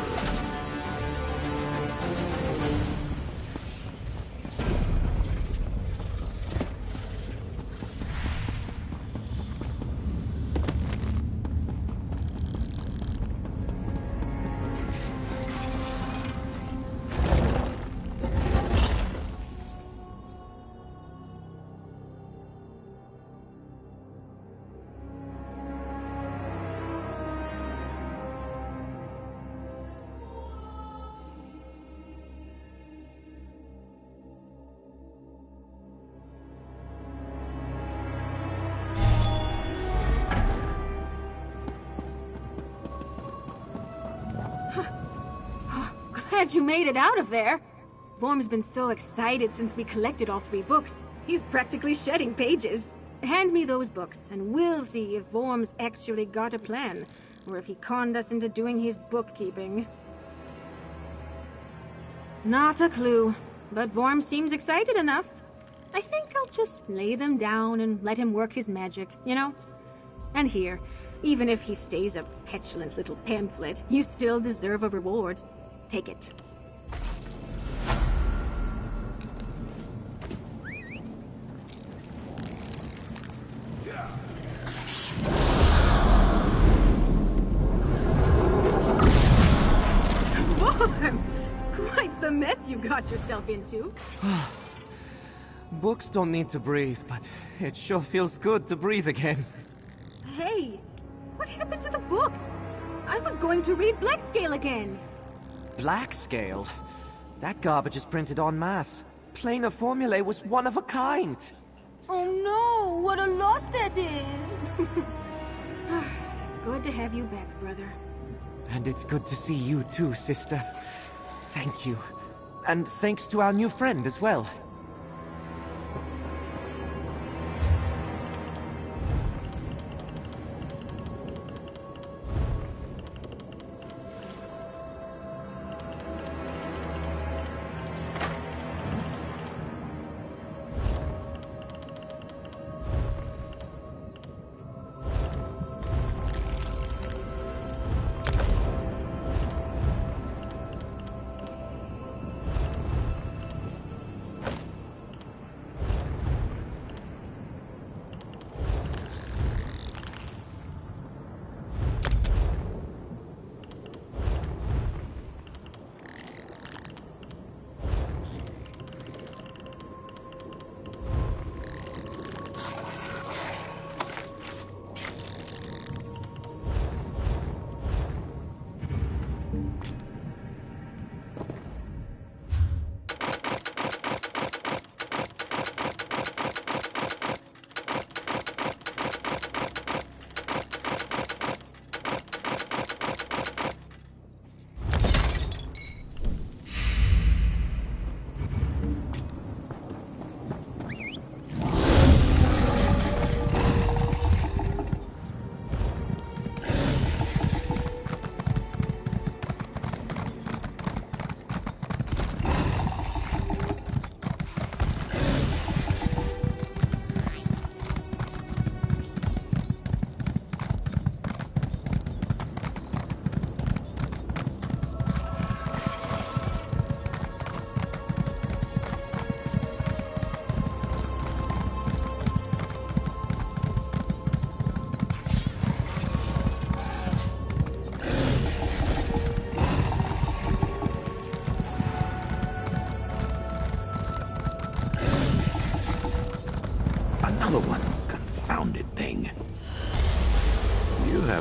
glad you made it out of there. Vorm's been so excited since we collected all 3 books. He's practically shedding pages. Hand me those books, and we'll see if Vorm's actually got a plan, or if he conned us into doing his bookkeeping. Not a clue, but Vorm seems excited enough. I think I'll just lay them down and let him work his magic, you know? And here, even if he stays a petulant little pamphlet, you still deserve a reward. Take it. Vorm! Quite the mess you got yourself into. Books don't need to breathe, but it sure feels good to breathe again. Hey, what happened to the books? I was going to read Blackscale again. Blackscale? That garbage is printed en masse. Planar formulae was one of a kind. Oh no, what a loss that is. It's good to have you back, brother. And it's good to see you too, sister. Thank you. And thanks to our new friend as well.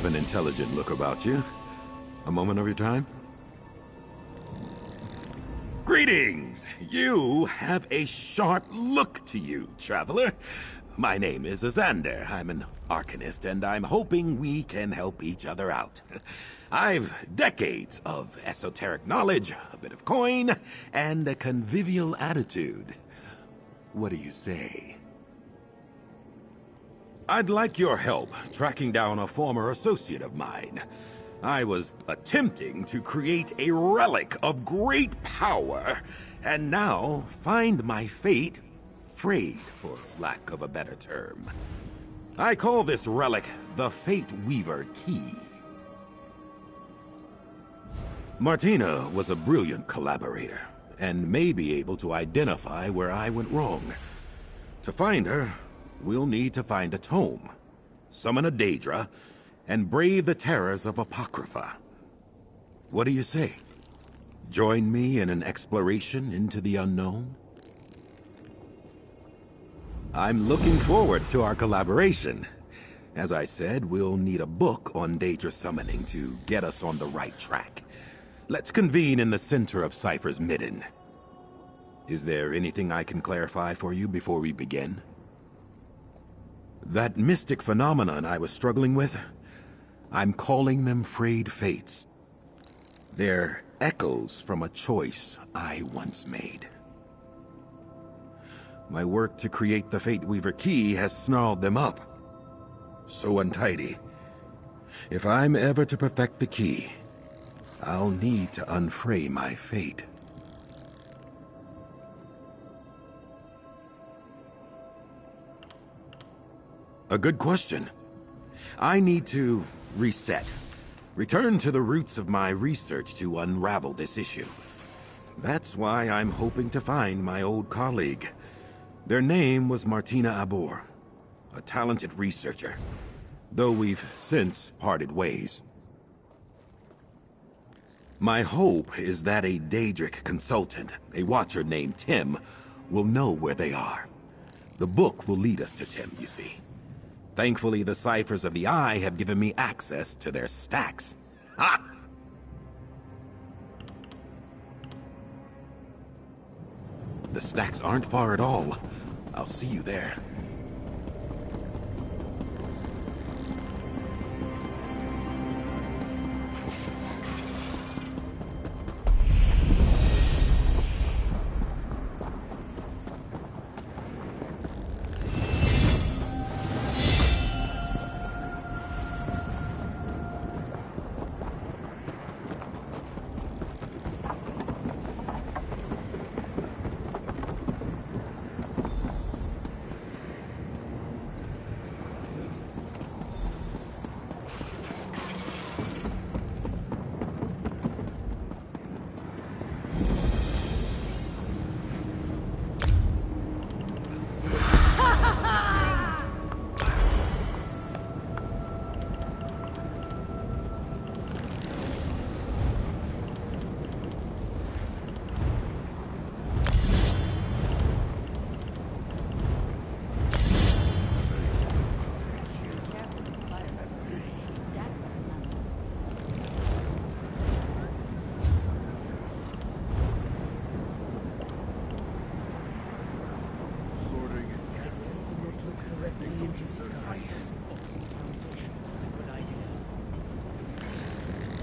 An intelligent look about you. A moment of your time? Greetings! You have a sharp look to you, traveler. My name is Azander. I'm an arcanist, and I'm hoping we can help each other out. I've decades of esoteric knowledge, a bit of coin, and a convivial attitude. What do you say? I'd like your help tracking down a former associate of mine. I was attempting to create a relic of great power, and now find my fate frayed, for lack of a better term. I call this relic the Fate Weaver Key. Martina was a brilliant collaborator, and may be able to identify where I went wrong. To find her, we'll need to find a tome, summon a Daedra, and brave the terrors of Apocrypha. What do you say? Join me in an exploration into the unknown? I'm looking forward to our collaboration. As I said, we'll need a book on Daedra summoning to get us on the right track. Let's convene in the center of Cypher's Midden. Is there anything I can clarify for you before we begin? That mystic phenomenon I was struggling with, I'm calling them frayed fates. They're echoes from a choice I once made. My work to create the Fate Weaver key has snarled them up. So untidy. If I'm ever to perfect the key, I'll need to unfray my fate. A good question. I need to reset. Return to the roots of my research to unravel this issue. That's why I'm hoping to find my old colleague. Their name was Martina Abor, a talented researcher, though we've since parted ways. My hope is that a Daedric consultant, a watcher named Tim, will know where they are. The book will lead us to Tim, you see. Thankfully, the ciphers of the Eye have given me access to their stacks. Ha! The stacks aren't far at all. I'll see you there.